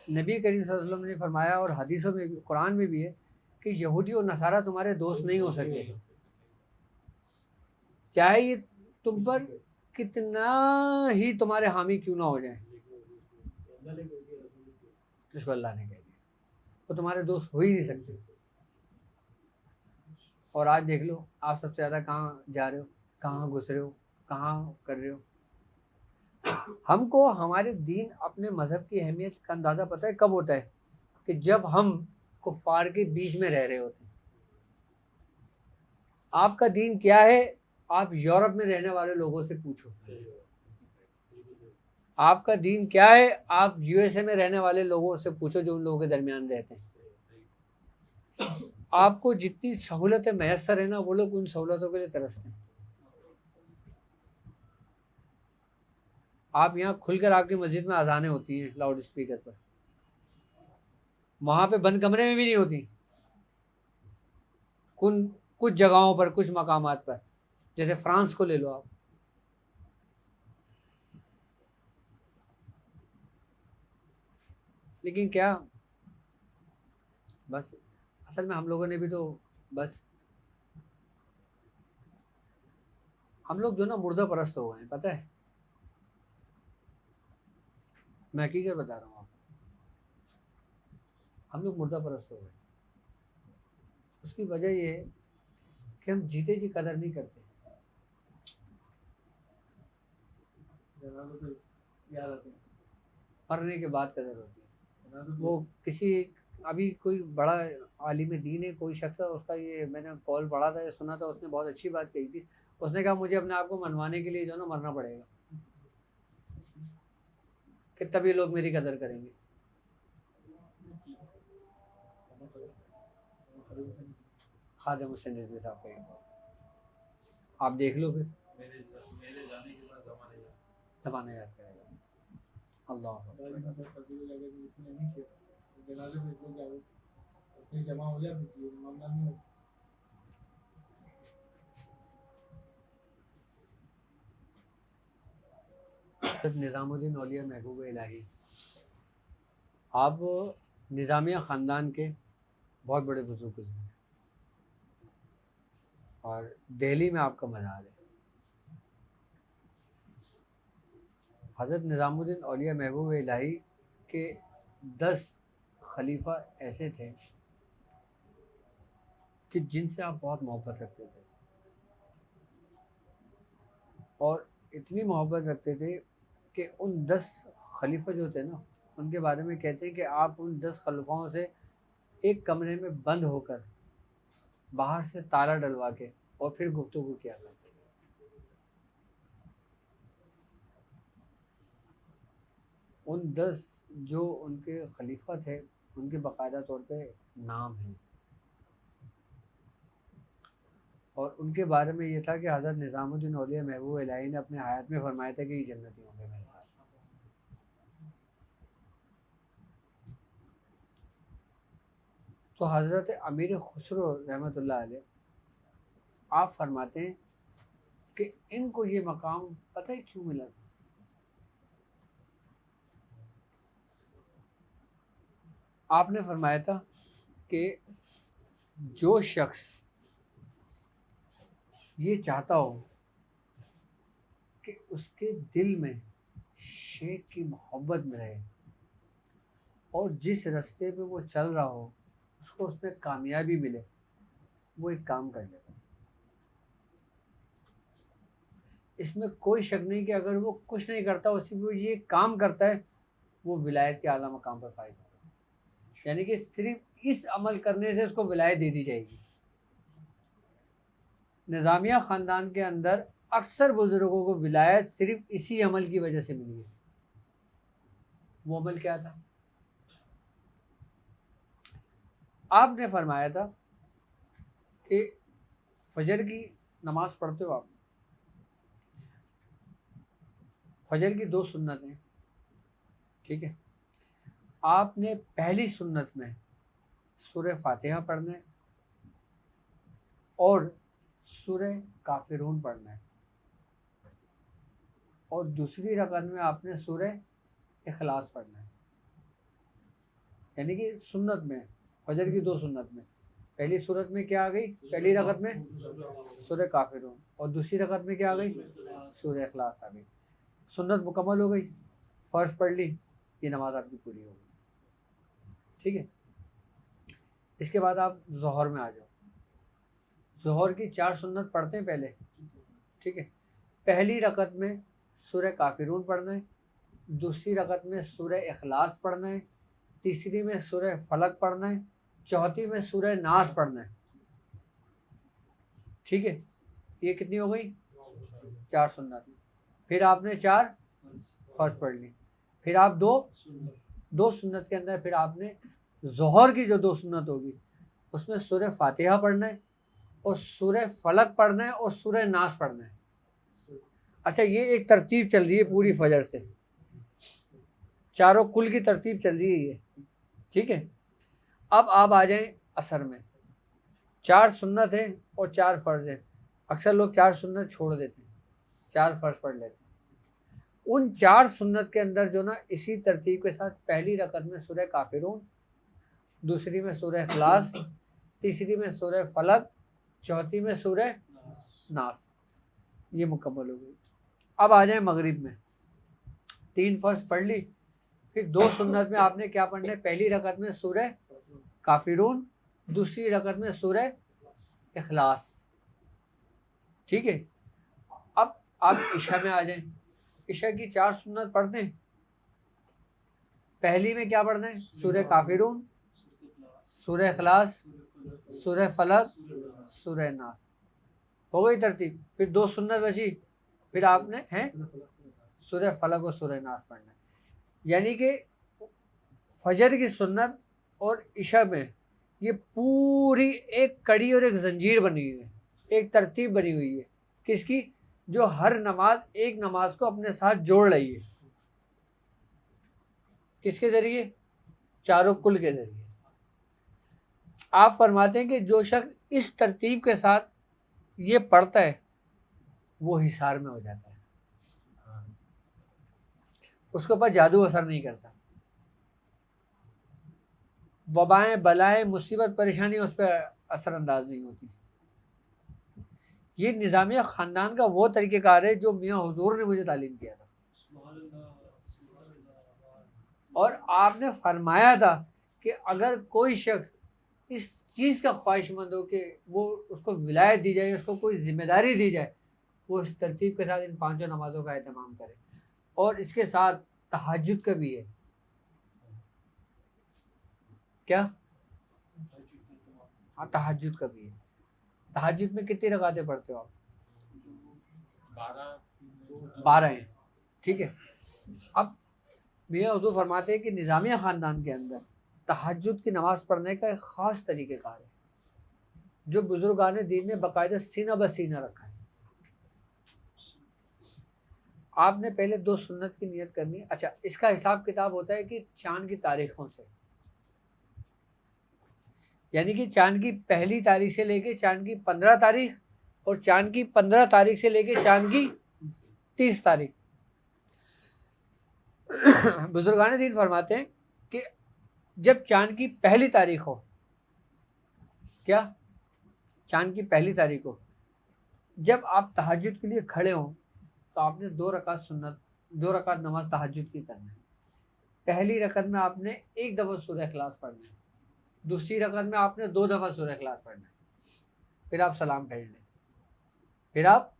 नबी करीम सल्लल्लाहु अलैहि वसल्लम ने फरमाया और हदीसों में भी, कुरान में भी है कि यहूदी और नसारा तुम्हारे दोस्त नहीं हो सकते, चाहे ये तुम पर कितना ही तुम्हारे हामी क्यों ना हो जाए। अल्लाह ने कह दिया, रसूल ने कह दिया। जिसको अल्लाह ने कह दिया, वो तुम्हारे दोस्त हो ही नहीं सकते। और आज देख लो, आप सबसे ज़्यादा कहाँ जा रहे हो, कहाँ घुस रहे हो, कहाँ कर रहे हो। हमको हमारे दीन, अपने मज़हब की अहमियत का अंदाज़ा पता है कब होता है? कि जब हम कुफ़ार के बीच में रह रहे होते हैं। आपका दीन क्या है, आप यूरोप में रहने वाले लोगों से पूछो। आपका दीन क्या है, आप यूएसए में रहने वाले लोगों से पूछो जो उन लोगों के दरमियान रहते हैं। आपको जितनी सहूलतें मैसर है ना, वो लोग उन सहूलतों के लिए तरसते हैं। आप यहाँ खुलकर, आपकी मस्जिद में अजानें होती हैं लाउड स्पीकर पर, वहाँ पे बंद कमरे में भी नहीं होती। कुछ जगहों पर, कुछ मकामात पर, जैसे फ्रांस को ले लो आप, लेकिन क्या, बस असल में हम लोगों ने भी तो बस, हम लोग जो ना मुर्दा परस्त हो गए हैं, पता है, मैं हकीकत बता रहा हूँ आपको, हम लोग मुर्दा परस्त हो गए। उसकी वजह ये है कि हम जीते जी कदर नहीं करते। याद आते हैं, मरने के बाद कदर होती है। वो किसी, अभी कोई बड़ा आलिम दीन है, कोई शख्स है, उसका ये मैंने कॉल पढ़ा था, सुना था, उसने बहुत अच्छी बात कही थी। उसने कहा मुझे अपने आप को मनवाने के लिए जो ना मरना पड़ेगा, कि तभी लोग मेरी कदर करेंगे। खादिम हुसैन रिजवी साहब का एक, आप देख लो फिर, मेरे जाने के बाद ज़माना याद करेगा। अल्लाह जमा हो जाए मामला नहीं होता। निज़ामुद्दीन औलिया महबूब इलाही, आप निज़ामिया ख़ानदान के बहुत बड़े बुजुर्ग गुज़रे हैं और दिल्ली में आपका मज़ार है। हज़रत निज़ामुद्दीन औलिया महबूब इलाही के 10 खलीफा ऐसे थे कि जिनसे आप बहुत मोहब्बत रखते थे, और इतनी मोहब्बत रखते थे कि उन 10 खलीफा जो थे ना, उनके बारे में कहते हैं कि आप उन 10 खलीफाओं से एक कमरे में बंद होकर बाहर से ताला डलवा के और फिर गुफ्तगू किया करते थे। उन 10 जो उनके खलीफा थे, उनके बाकायदा तौर पे नाम हैं, और उनके बारे में ये था कि हज़रत निज़ामुद्दीन औलिया महबूब इलाही ने अपने हयात में फरमाया था कि ये जन्नती होंगे मेरे साथ। तो हज़रत अमीर खुसरो रहमतुल्लाह अलैह, आप फरमाते हैं कि इनको ये मकाम पता है क्यों मिला? आपने फरमाया था कि जो शख्स ये चाहता हो कि उसके दिल में शेख की मोहब्बत में रहे और जिस रास्ते पे वो चल रहा हो उसको उसमें कामयाबी मिले, वो एक काम कर ले बस। इसमें कोई शक नहीं कि अगर वो कुछ नहीं करता, उसी वो ये काम करता है, वो विलायत के आला मकाम पर फायज होगा। यानी कि सिर्फ इस अमल करने से उसको विलायत दे दी जाएगी। निज़ामिया ख़ानदान के अंदर अक्सर बुज़ुर्गों को विलायत सिर्फ इसी अमल की वजह से मिली है। वो अमल क्या था? आपने फरमाया था कि फजर की नमाज पढ़ते हो आप, फजर की 2 सुन्नतें, ठीक है, आपने पहली सुन्नत में सूरह फातिहा पढ़ना है और सूरह काफिरून पढ़ना है और दूसरी रकात में आपने सूरह इखलास पढ़ना है। यानी कि सुन्नत में, फजर की 2 सुन्नत में पहली सूरत में क्या आ गई, पहली रकत में सूरह काफिरून और दूसरी रकत में क्या आ गई, सूरह इखलास आ गई। सुन्नत मुकम्मल हो गई, फ़र्ज पढ़ ली, ये नमाज आपकी पूरी हो गई। ठीक है। इसके बाद आप ज़ोहर में आ जाओ। ज़ोहर की 4 सुन्नत पढ़ते हैं पहले। ठीक है। पहली रकत में सूरह काफिरून पढ़ना है, दूसरी रकत में सूरह इखलास पढ़ना है, तीसरी में सूरह फलक पढ़ना है, चौथी में सूरह नास पढ़ना है। ठीक है। ये कितनी हो गई, 4 सुन्नत। फिर आपने 4 फर्ज पढ़ ली। फिर आप दो सुन्नत के अंदर फिर आपने ज़ोहर की जो 2 सुन्नत होगी उसमें सूरह फातिहा पढ़ना है और सूरह फलक पढ़ना है और सूरह नास पढ़ना है। अच्छा, ये एक तरतीब चल रही है पूरी फजर से, चारों कुल की तरतीब चल रही है ये। ठीक है। अब आप आ जाएं असर में। 4 सुन्नत है और 4 फ़र्ज है। अक्सर लोग 4 सुन्नत छोड़ देते हैं, 4 फ़र्ज पढ़ लेते हैं। उन 4 सुन्नत के अंदर जो ना इसी तरतीब के साथ पहली रकत में सूरह काफिरून, दूसरी में सूरह इखलास, तीसरी में सूरह फलक, चौथी में सूरह नास, ये मुकम्मल हो गई। अब आ जाए मगरिब में। 3 फ़र्ज पढ़ ली, फिर 2 सुन्नत में आपने क्या पढ़ना है, पहली रकत में सूरह काफिरून, दूसरी रकत में सूरह इखलास। ठीक है। अब आप इशा में आ जाएं। इशा की 4 सुन्नत पढ़ते हैं। पहली में क्या पढ़ना है, सूरह काफिरून, सूरह इखलास, सूरह फलक, सूरह नास। हो गई तरतीब। फिर 2 सुन्नत बची, फिर आपने हैं सूरह फलक और सूरह नास पढ़ना है। यानी कि फजर की सुन्नत और इशा में ये पूरी एक कड़ी और एक जंजीर बनी हुई है, एक तरतीब बनी हुई है। किसकी, जो हर नमाज एक नमाज को अपने साथ जोड़ रही है। किसके जरिए, चारों कुल के जरिए। आप फरमाते हैं कि जो शख्स इस तरतीब के साथ ये पढ़ता है वो हिसार में हो जाता है, उसके ऊपर जादू असर नहीं करता। वबाएं, बलाएं, मुसीबत, परेशानी उस पर असरअंदाज नहीं होती। ये निज़ामिया ख़ानदान का वो तरीक़ेकार है जो मियाँ हुजूर ने मुझे तालीम किया था। और आपने फरमाया था कि अगर कोई शख्स इस चीज़ का ख्वाहिशमंद हो कि वो उसको विलायत दी जाए, उसको कोई जिम्मेदारी दी जाए, वो इस तरतीब के साथ इन 5 नमाज़ों का एहतमाम करे। और इसके साथ तहज्जुद का भी है। क्या, हाँ, तहज्जुद का भी है। तहज्जुद में कितनी रकातें पढ़ते हो आप? 12 हैं। ठीक है। अब मियाँ हुजूर फरमाते हैं कि निज़ामिया ख़ानदान के अंदर तहज्जुद की नमाज़ पढ़ने का एक ख़ास तरीक़ेकार है जो बुज़ुर्गान दीन ने बाकायदा सीना ब सीना रखा है। आपने पहले 2 सुन्नत की नियत करनी है। अच्छा, इसका हिसाब किताब होता है कि चाँद की तारीख़ों से, यानी कि चाँद की पहली तारीख से लेके चाँद की 15 तारीख और चाँद की 15 तारीख से लेके चाँद की 30 तारीख। बुजुर्गान दीन फरमाते हैं कि जब चाँद की पहली तारीख हो, क्या, चाँद की पहली तारीख हो, जब आप तहज्जुद के लिए खड़े हों तो आपने 2 रकात सुन्नत, 2 रकात नमाज तहज्जुद की करना है। पहली रकत में आपने 1 दफ़ा सूरह इखलास पढ़ना है, दूसरी रकत में आपने 2 दफ़ा सूरह इखलास पढ़ना है। फिर आप सलाम फेर लें, फिर आप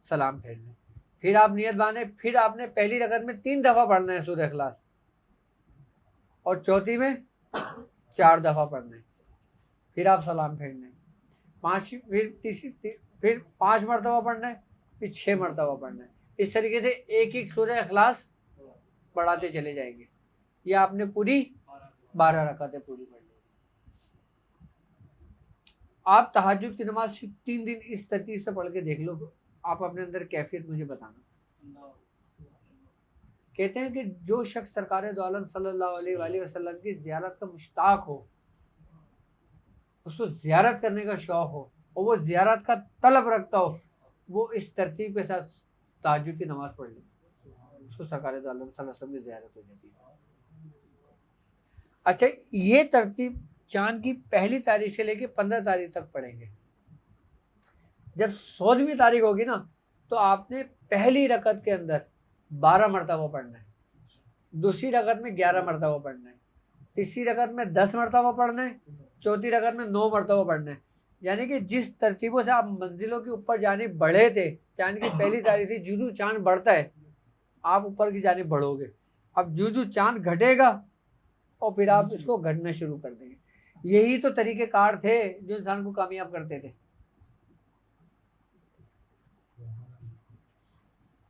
सलाम फेर लें, फिर आप नियत बांधें, फिर आपने पहली रकत में 3 दफ़ा पढ़ना है सूरह इखलास और चौथी में 4 दफ़ा पढ़ना है। फिर आप सलाम फेर लें, 5 फिर 5 मरतबा पढ़ना है, फिर 6 मरतबा पढ़ना है। इस तरीके से एक एक सूरह इखलास बढ़ाते चले जाएंगे। ये आपने पूरी 12 रकातें पूरी पढ़ ली। आप तहज्जुद की नमाज 3 दिन इस तरतीब से पढ़ के देख लो, आप अपने अंदर कैफियत मुझे बताना। कहते हैं कि जो शख्स सरकार दो आलम सल्लल्लाहु अलैहि वसल्लम की ज़ियारत का मुश्ताक हो, उसको ज़ियारत करने का शौक़ हो, और वो ज़ियारत का तलब रखता हो, वो इस तरतीब के साथ तहज्जुद की नमाज़ पढ़ ले, उसको सरकार दो आलम सल्लल्लाहु अलैहि वसल्लम की ज़ियारत हो जाती है। अच्छा, ये तरतीब चाँद की पहली तारीख से लेके 15 तारीख तक पढ़ेंगे। जब 16वीं तारीख होगी ना, तो आपने पहली रकत के अंदर 12 मरतबा पढ़ना है, दूसरी रकत में 11 मरतबा पढ़ना है, तीसरी रकत में 10 मरतबा पढ़ना है, चौथी रकत में 9 मरतबा पढ़ना है। यानी कि जिस तरतीबों से आप मंजिलों के ऊपर जाने बढ़े थे, चाँद की पहली तारीख से जूं चाँद बढ़ता है, आप ऊपर की जाने बढ़ोगे। अब जूं चाँद घटेगा और फिर आप इसको घटना शुरू कर देंगे। यही तो तरीक़ेकार थे जो इंसान को कामयाब करते थे।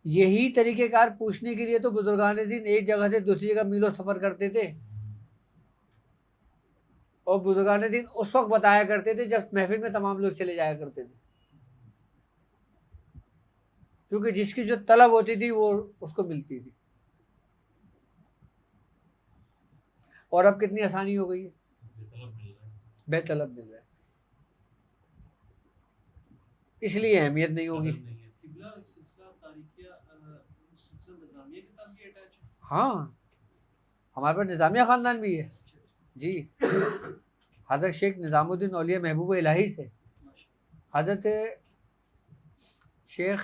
यही तरीक़ेकार पूछने के लिए तो बुजुर्गान दीन एक जगह से दूसरी जगह मीलों सफ़र करते थे, और बुजुर्गान दीन उस वक्त बताया करते थे जब महफिल में तमाम लोग चले जाया करते थे, क्योंकि जिसकी जो तलब होती थी वो उसको मिलती थी। और अब कितनी आसानी हो गई है, बेतलब मिल रहा है, इसलिए अहमियत नहीं होगी। हाँ, हमारे पास निज़ामिया ख़ानदान भी है जी। हज़रत शेख निज़ामुद्दीन औलिया महबूब इलाही से हज़रत शेख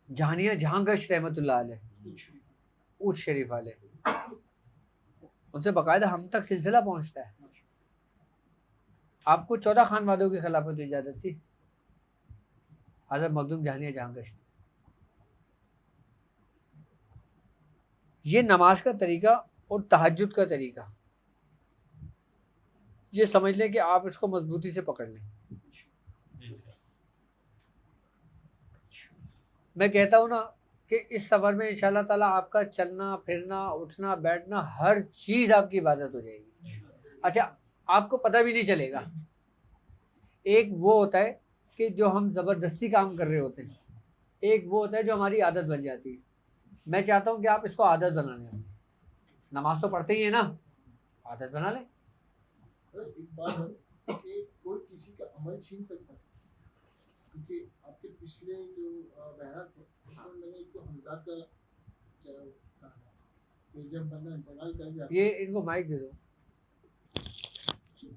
जहानिया जहांगश रहमतुल्लाह अलैह ऊट शरीफ वाले, उनसे बाकायदा हम तक सिलसिला पहुँचता है। आपको 14 खानवादों की खिलाफत की इजाज़त थी हज़रत मखदूम जहानिया जहांगश। ये नमाज का तरीका और तहज्जुद का तरीका, ये समझ लें कि आप इसको मजबूती से पकड़ लें। मैं कहता हूँ ना कि इस सफ़र में इंशाअल्लाह ताला आपका चलना फिरना उठना बैठना हर चीज़ आपकी इबादत हो जाएगी। अच्छा, आपको पता भी नहीं चलेगा। एक वो होता है कि जो हम ज़बरदस्ती काम कर रहे होते हैं, एक वो होता है जो हमारी आदत बन जाती है। मैं चाहता हूँ कि आप इसको आदत बना लें। नमाज तो पढ़ते ही है ना, आदत बना लें। एक बात है कि कोई किसी का अमल छीन सकता है, क्योंकि आपके पिछले जो बयान थे उसमें मैंने एक तो हमजाद का कहा कि जब बंदा इंतकाल कर जाता है, ये इनको माइक दे दो।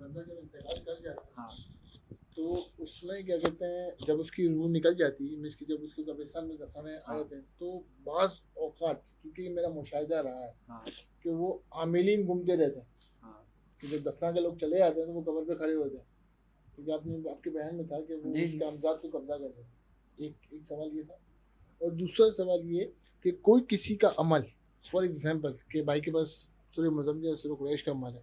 बंदा जब इंतकाल कर जाता है, हाँ, तो उसमें क्या कहते हैं, जब उसकी रूह निकल जाती है, मीन्स कि जब उसके कब्रिस्तान में दफनाने आ जाते हैं, तो बाज़ औक़ात, क्योंकि मेरा मुशाहिदा रहा है हाँ, कि वो आमिलीन घूमते रहते हैं, हाँ, कि जब दफना के लोग चले आते हैं तो वो कब्र पे खड़े होते हैं, क्योंकि आपके बयान में था कि वो जी, जी। उसके हमजाद को कब्जा कर लेते। एक सवाल ये था, और दूसरा सवाल ये कि कोई किसी का अमल, फॉर एग्जांपल कि भाई के पास सूरह मुज़म्मिल या सूरह कुरैश का अमल है,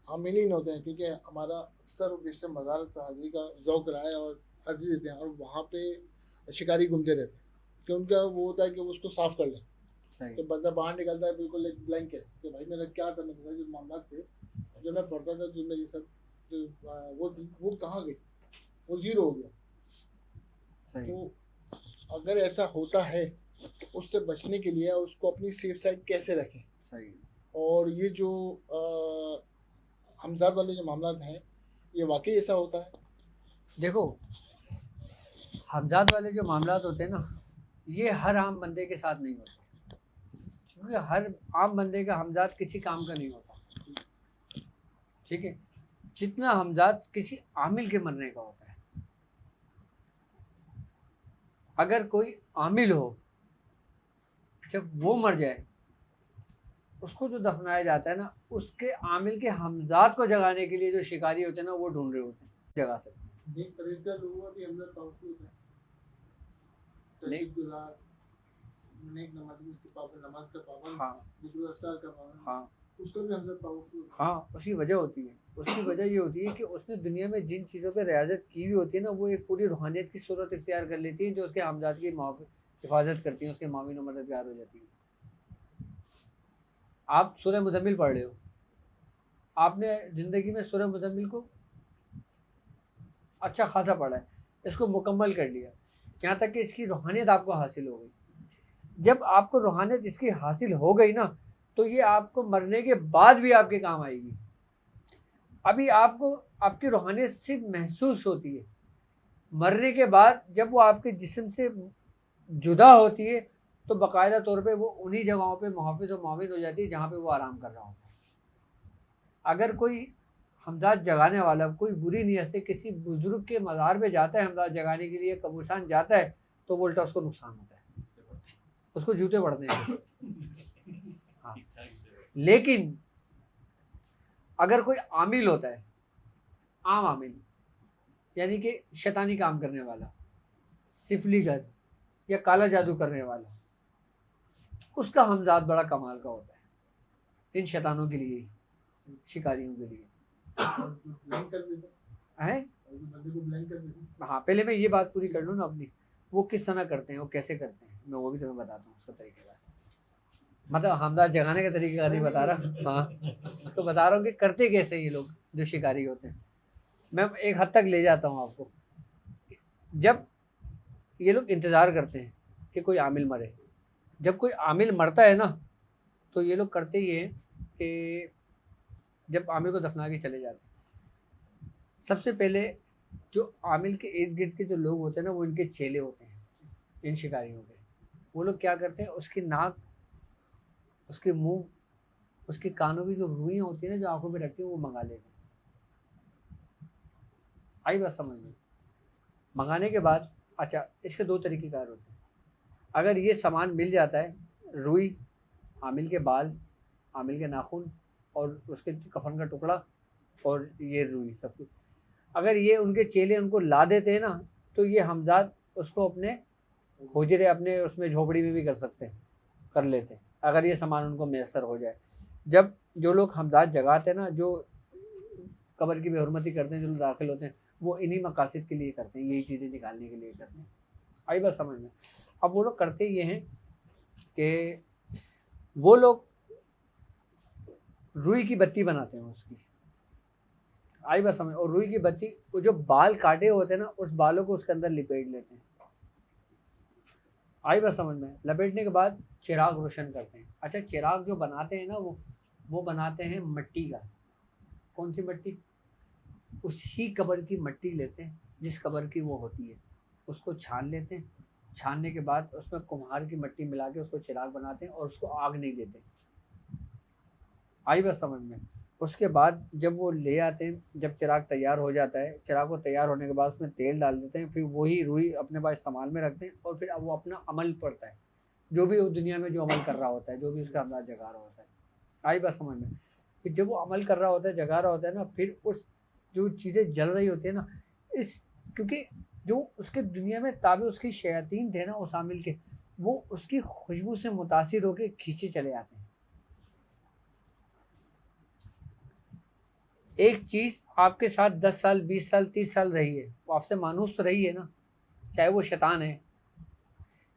आमिलीन होते हैं, क्योंकि हमारा अक्सर बेशतर मज़ार हाज़िरी का ज़ौक़ रहा है और हाज़िरी देते हैं, और वहाँ पे शिकारी घूमते रहते हैं, कि उनका वो होता है कि वो उसको साफ़ कर लें। सही। तो बंदा बाहर निकलता है बिल्कुल एक ब्लैंक है कि भाई मेरा क्या था, मेरे जो मामला थे जो मैं पढ़ता था, जो मेरी सब जो वो थी वो कहाँ गई, वो ज़ीरो हो गया। सही। तो अगर ऐसा होता है तो उससे बचने के लिए उसको अपनी सेफ साइड कैसे रखें? सही। और ये जो हमजाद वाले जो मामला हैं, ये वाकई ऐसा होता है? देखो, हमजाद वाले जो मामलात होते हैं ना, ये हर आम बंदे के साथ नहीं होते, क्योंकि हर आम बंदे का हमजाद किसी काम का नहीं होता, ठीक है, जितना हमजाद किसी आमिल के मरने का होता है। अगर कोई आमिल हो, जब वो मर जाए, उसको जो दफनाया जाता है ना, उसके आमिल के हमजाद को जगाने के लिए जो शिकारी होते हैं ना, वो ढूंढ रहे होते हैं जगा सकते। नेक परहेज़गार लोगों का भी हमदर्द पावरफुल होता है, तहज्जुदगुज़ार, नेक नमाज़ी, उसके पाबंद, नमाज का पाबंद, हाँ, जिक्र अस्कार का पाबंद, हाँ, उसका भी हमदर्द पावरफुल होता हाँ, उसकी वजह होती है। उसकी वजह ये होती है कि उसने दुनिया में जिन चीज़ों पे रियाजत की हुई होती है ना, वो एक पूरी रूहानियत की सूरत इख्तियार कर लेती है, जो उसके हमजाद की हिफाजत करती है, उसके मामीन और मददगार हो जाती है। आप सूरह मुज़म्मिल पढ़ रहे हो, आपने ज़िंदगी में सूरह मुज़म्मिल को अच्छा खासा पढ़ा है, इसको मुकम्मल कर लिया, यहाँ तक कि इसकी रूहानियत आपको हासिल हो गई। जब आपको रूहानियत इसकी हासिल हो गई ना, तो ये आपको मरने के बाद भी आपके काम आएगी। अभी आपको आपकी रूहानियत सिर्फ महसूस होती है, मरने के बाद जब वो आपके जिस्म से जुदा होती है तो बाकायदा तौर पे वो उन्हीं जगहों पे मुहाफिज और मुआविन हो जाती है जहाँ पे वो आराम कर रहा होता है। अगर कोई हमदाद जगाने वाला कोई बुरी नीयत से किसी बुजुर्ग के मज़ार पे जाता है, हमदाद जगाने के लिए कब्रिस्तान जाता है, तो वो उल्टा उसको नुकसान होता है, उसको जूते पड़ते हैं। हाँ, लेकिन अगर कोई आमिल होता है, आम आमिल यानी कि शैतानी काम करने वाला, सिफलीगर या काला जादू करने वाला, उसका हमजाद बड़ा कमाल का होता है इन शैतानों के लिए, शिकारियों के लिए। और जो ब्लैंक कर देते हैं और जो बंदे को ब्लैंक कर देते हाँ, पहले मैं ये बात पूरी कर लूँ ना अपनी, वो किस तरह करते हैं, वो कैसे करते हैं, मैं वो भी तुम्हें बताता हूँ उसका तरीकेकार। मतलब हमदाद जगाने का तरीका नहीं बता रहा, हाँ उसको बता रहा हूँ कि करते कैसे ये लोग जो शिकारी होते हैं। मैं एक हद तक ले जाता हूँ आपको। जब ये लोग इंतज़ार करते हैं कि कोई आमिल मरे, जब कोई आमिल मरता है ना तो ये लोग करते ये हैं कि जब आमिल को दफना के चले जाते हैं, सबसे पहले जो आमिल के इर्द गिर्द के जो लोग होते हैं ना वो इनके चेले होते हैं, इन शिकारियों के। वो लोग क्या करते हैं, उसकी नाक, उसके मुंह, उसके कानों की जो रुइयाँ होती है ना जो आंखों में रखती है वो मंगा लेते हैं। आई बात समझ में? मंगाने के बाद अच्छा, इसके दो तरीके कार होते हैं। अगर ये सामान मिल जाता है, रुई, आमिल के बाल, आमिल के नाखून और उसके कफन का टुकड़ा और ये रुई सब कुछ, अगर ये उनके चेले उनको ला देते हैं ना तो ये हमजाद उसको अपने हुजरे, अपने उसमें झोपड़ी में भी कर सकते हैं, कर लेते हैं अगर ये सामान उनको मैसर हो जाए। जब जो लोग हमजाद जगाते हैं ना, जो कब्र की बेहुरमती करते हैं, जो लोग दाखिल होते हैं, वो इन्हीं मकासद के लिए करते हैं, यही चीज़ें निकालने के लिए करते हैं। आई बात समझ में? अब वो लोग करते ये हैं कि वो लोग रुई की बत्ती बनाते हैं उसकी। आई बात समझ? और रुई की बत्ती, वो जो बाल काटे होते हैं ना उस बालों को उसके अंदर लिपेट लेते हैं। आई बात समझ में? लपेटने के बाद चिराग रोशन करते हैं। अच्छा, चिराग जो बनाते हैं ना वो बनाते हैं मिट्टी का। कौन सी मिट्टी? उसी कब्र की मिट्टी लेते हैं जिस कब्र की वो होती है, उसको छान लेते हैं। छानने के बाद उसमें कुम्हार की मिट्टी मिला के उसको चिराग बनाते हैं और उसको आग नहीं देते। आई बात समझ में? उसके बाद जब वो ले आते हैं, जब चिराग तैयार हो जाता है, चिराग को तैयार होने के बाद उसमें तेल डाल देते हैं, फिर वही रुई अपने पास इस्तेमाल में रखते हैं और फिर अब वो अपना अमल पड़ता है, जो भी वो दुनिया में जो अमल कर रहा होता है, जो भी उसका अंदाज जगा रहा होता है। आई बात समझ में? फिर जब वो अमल कर रहा होता है, जगा रहा होता है ना, फिर उस जो चीज़ें जल रही होती है ना, इस क्योंकि जो उसके दुनिया में ताबे उसके शयातीन थे ना उस आमिल के, वो उसकी खुशबू से मुतासिर होकर खींचे चले आते हैं। एक चीज़ आपके साथ 10 साल 20 साल 30 साल रही है, वो आपसे मानूस तो रही है ना, चाहे वो शैतान है।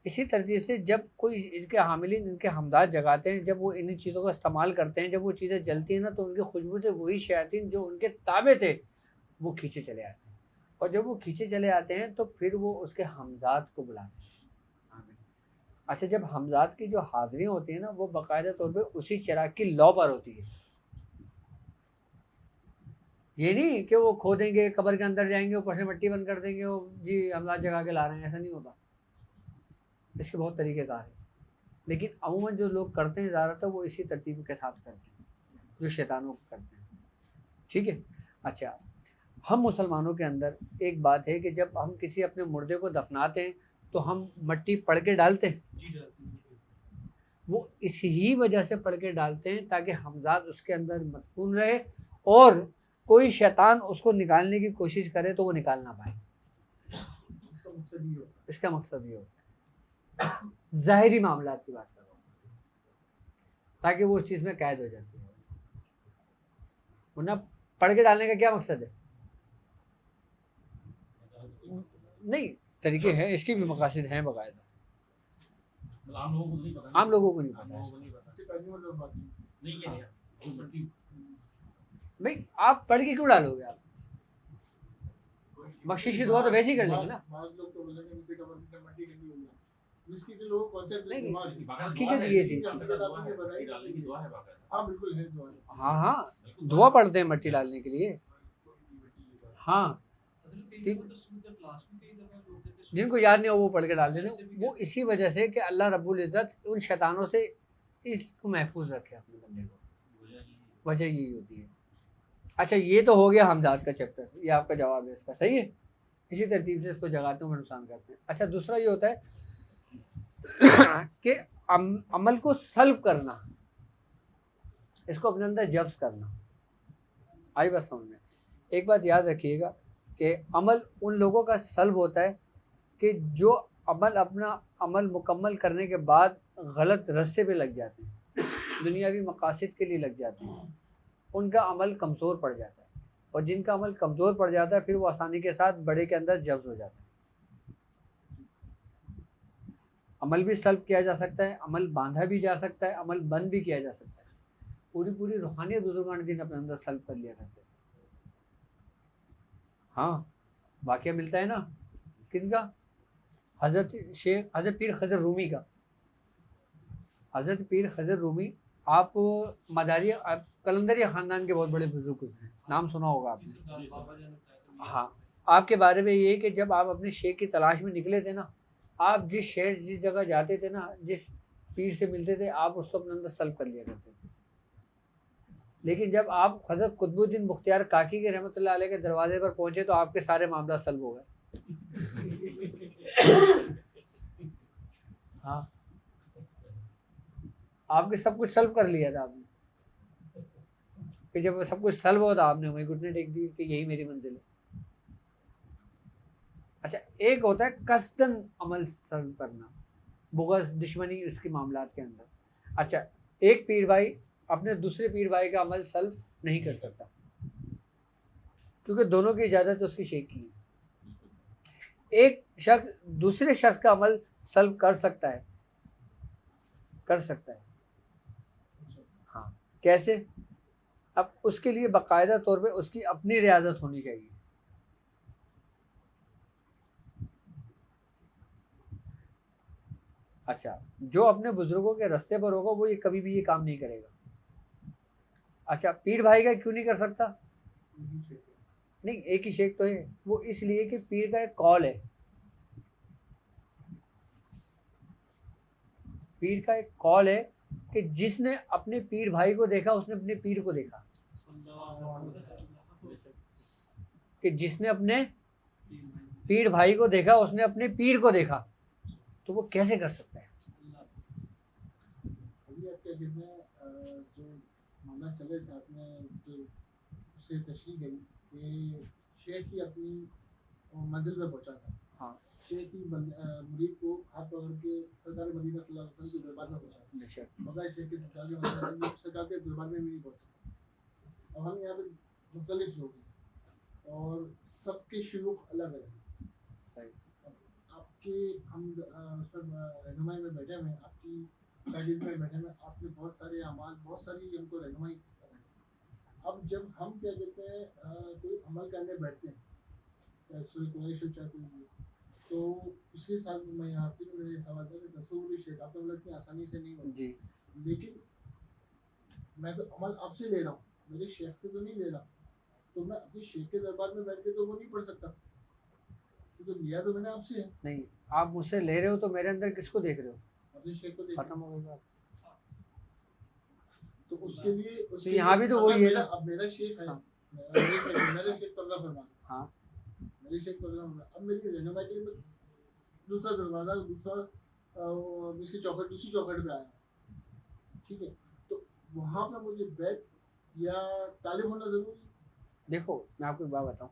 इसी तरतीब से जब कोई इसके हामिलीन इनके हमदाद जगाते हैं, जब वो इन चीज़ों का इस्तेमाल करते हैं, जब वो चीज़ें जलती हैं ना तो उनकी खुशबू से वही शयातीन जो उनके ताबे थे वो खींचे चले आते हैं। और जब वो खींचे चले आते हैं तो फिर वो उसके हमजाद को बुलाते हैं। अच्छा, जब हमजाद की जो हाज़िरियाँ होती हैं ना वो बाकायदा तौर पे उसी चिराग की लौ पर होती है। ये नहीं कि वो खोदेंगे, कब्र के अंदर जाएंगे, ऊपर से मिट्टी बंद कर देंगे, वो जी हमजाद जगा के ला रहे हैं, ऐसा नहीं होता। इसके बहुत तरीक़ेकार है, लेकिन अमूमन जो लोग करते हैं ज़्यादातर वो इसी तरतीब के साथ करते हैं जो शैतानों को करते हैं। ठीक है। अच्छा, हम मुसलमानों के अंदर एक बात है कि जब हम किसी अपने मुर्दे को दफनाते हैं तो हम मिट्टी पड़ के डालते हैं। वो इसी वजह से पड़ के डालते हैं ताकि हमजाद उसके अंदर मदफून रहे और कोई शैतान उसको निकालने की कोशिश करे तो वो निकाल ना पाए। इसका मकसद ये होता है। ज़ाहिरी मामलात की बात कर रहा हूँ, ताकि वो उस चीज़ में कैद हो जाती है। वरना पढ़ के डालने का क्या मकसद है? नहीं, तरीके हैं, इसके भी मकासद हैं बाकायदा, आम लोगों को नहीं पता। आम लोगों को नहीं पता। भाई आप पढ़ के क्यों डालोगे? आप बख्शिश की दुआ तो वैसे ही कर लेंगे ना। हकीकत ये थी। हाँ हाँ, दुआ पढ़ते हैं मिट्टी डालने के लिए। हाँ जिनको याद नहीं हो वो पढ़ के डाल देते। वो इसी वजह से कि अल्लाह रब्बुल इज़्ज़त उन शैतानों से इसको महफूज रखे अपने बंदे को, वजह यही होती है। अच्छा, ये तो हो गया हमदाद का चैप्टर, ये आपका जवाब है इसका, सही है। इसी तरतीब से इसको जगातों में नुकसान करते हैं। अच्छा, दूसरा ये होता है कि अमल को सल्ब करना, इसको अपने अंदर जब्स करना। आई बात समझ में? एक बात याद रखिएगा कि अमल उन लोगों का सल्ब होता है कि जो अपना अमल मुकम्मल करने के बाद गलत रास्ते पे लग जाते हैं, दुनियावी मकासद के लिए लग जाते हैं, उनका अमल कमज़ोर पड़ जाता है। और जिनका अमल कमज़ोर पड़ जाता है फिर वो आसानी के साथ बड़े के अंदर जब्स हो जाता है। अमल भी सल्ब किया जा सकता है, अमल बांधा भी जा सकता है, अमल बंद भी किया जा सकता है। पूरी रूहानियत बुजुर्गान दीन अपने अंदर सल्ब कर लिया करते हैं। हाँ, वाक़या मिलता है ना किनका? हज़रत पीर खज़र रूमी का। हज़रत पीर खज़र रूमी, आप मदारिया, आप कलंदरिया ख़ानदान के बहुत बड़े बुजुर्ग हैं, नाम सुना होगा आपने। हाँ, आपके बारे में ये है कि जब आप अपने शेख की तलाश में निकले थे ना, आप जिस जगह जाते थे ना, जिस पीर से मिलते थे, आप उसको अपने अंदर सल्ब कर लिया करते थे। लेकिन जब आप हज़रत कुतुबुद्दीन मुख्तियार काकी के रहमतुल्लाह अलैह के दरवाजे पर पहुँचे तो आपके सारे मामला सल्ब हो गए। हाँ, आपके सब कुछ सल्ब कर लिया था आपने। फिर जब सब कुछ सल्ब हो तो आपने वहीं घुटने टेक दिए कि यही मेरी मंजिल है। अच्छा, एक होता है कसदन अमल सल्ब करना, बुग़्ज़, दुश्मनी उसके मामलात के अंदर। अच्छा, एक पीर भाई अपने दूसरे पीर भाई का अमल सल्ब नहीं कर सकता क्योंकि दोनों की इजाज़त उसकी शेख की है। एक शख्स दूसरे शख्स का अमल सल्ब कर सकता है, हाँ, कैसे? अब उसके लिए बाकायदा तौर पे उसकी अपनी रियाजत होनी चाहिए। अच्छा, जो अपने बुजुर्गों के रास्ते पर होगा वो ये कभी भी ये काम नहीं करेगा। अच्छा, पीर भाई का क्यों नहीं कर सकता? नहीं, एक ही शेख तो है। वो इसलिए कि पीर का एक कॉल है, पीर का एक कॉल है कि जिसने अपने पीर भाई को देखा उसने अपने पीर को देखा, कि जिसने अपने पीर भाई को देखा उसने अपने पीर को देखा, तो वो कैसे कर सकता है? अभी आप क्या कहते हैं, जो मामला चल रहे थे आपने जो उससे तशरीह करी कि शेख ही अपनी मंजिल पे पहुंचा था। हाँ, शेख ही मुरीद को हाथ पकड़ के सरकार मदीना सल्लल्लाहु अलैहि वसल्लम के दरबार में पहुंचा, मगर शेख के सरकार के दरबार में भी नहीं पहुंच सकता। अब हम यहाँ पे मुख्तलिफ लोग हैं और सबके शुरूख अलग अलग हैं। सही। आपके हम उस पर रहनुमाई में बैठे हुए, आपकी शागिर्द में बैठे हुए, आपने बहुत सारे अमाल, बहुत सारी हमको रहनुमाई कराई। अब जब हम क्या कहते हैं कोई अमल करने बैठते हैं, चाहे सूरह कुरैश हो चाहे कोई भी, तो पिछले साल मैं यहाँ फिर मैंने सवाल था कि तसव्वुर शेख आपको मतलब इतनी आसानी से नहीं होती जी। लेकिन मैं तो अमल आपसे ले रहा हूँ, मेरे शेख से तो नहीं ले रहा, तो मैं अपने शेख के दरबार में बैठ के तो वो नहीं पढ़ सकता, तो लिया तो मैंने आपसे है। नहीं, आप मुझसे ले रहे हो तो मेरे अंदर किसको देख रहे हो? अपने शेख को खत्म हो गई बात। तो उसके लिए तो यहाँ भी तो वही है ना। अब मेरा शेख है, हाँ। मेरा शेख पर्दा फरमा, हाँ, मेरे शेख पर्दा फरमा। अब मेरी रहनुमाई के लिए मैं दूसरा दरवाजा, दूसरा इसकी चौखट, दूसरी चौखट पे आया, ठीक है, तो वहाँ पे मुझे बैत या तालिब होना जरूरी है। देखो मैं आपको एक बात बताऊं,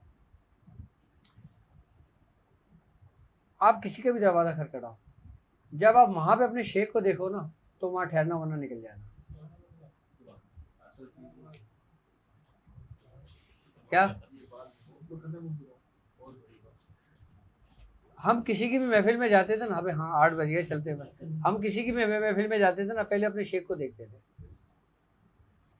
आप किसी का भी दरवाज़ा खटखटाओ, जब आप वहाँ पे अपने शेख को देखो ना तो वहाँ ठहरना वरना निकल जाना। क्या हम किसी की भी महफिल में जाते थे ना, अबे हाँ 8 बज गए चलते हुए, हम किसी की भी महफिल में जाते थे ना, पहले अपने शेख को देखते थे,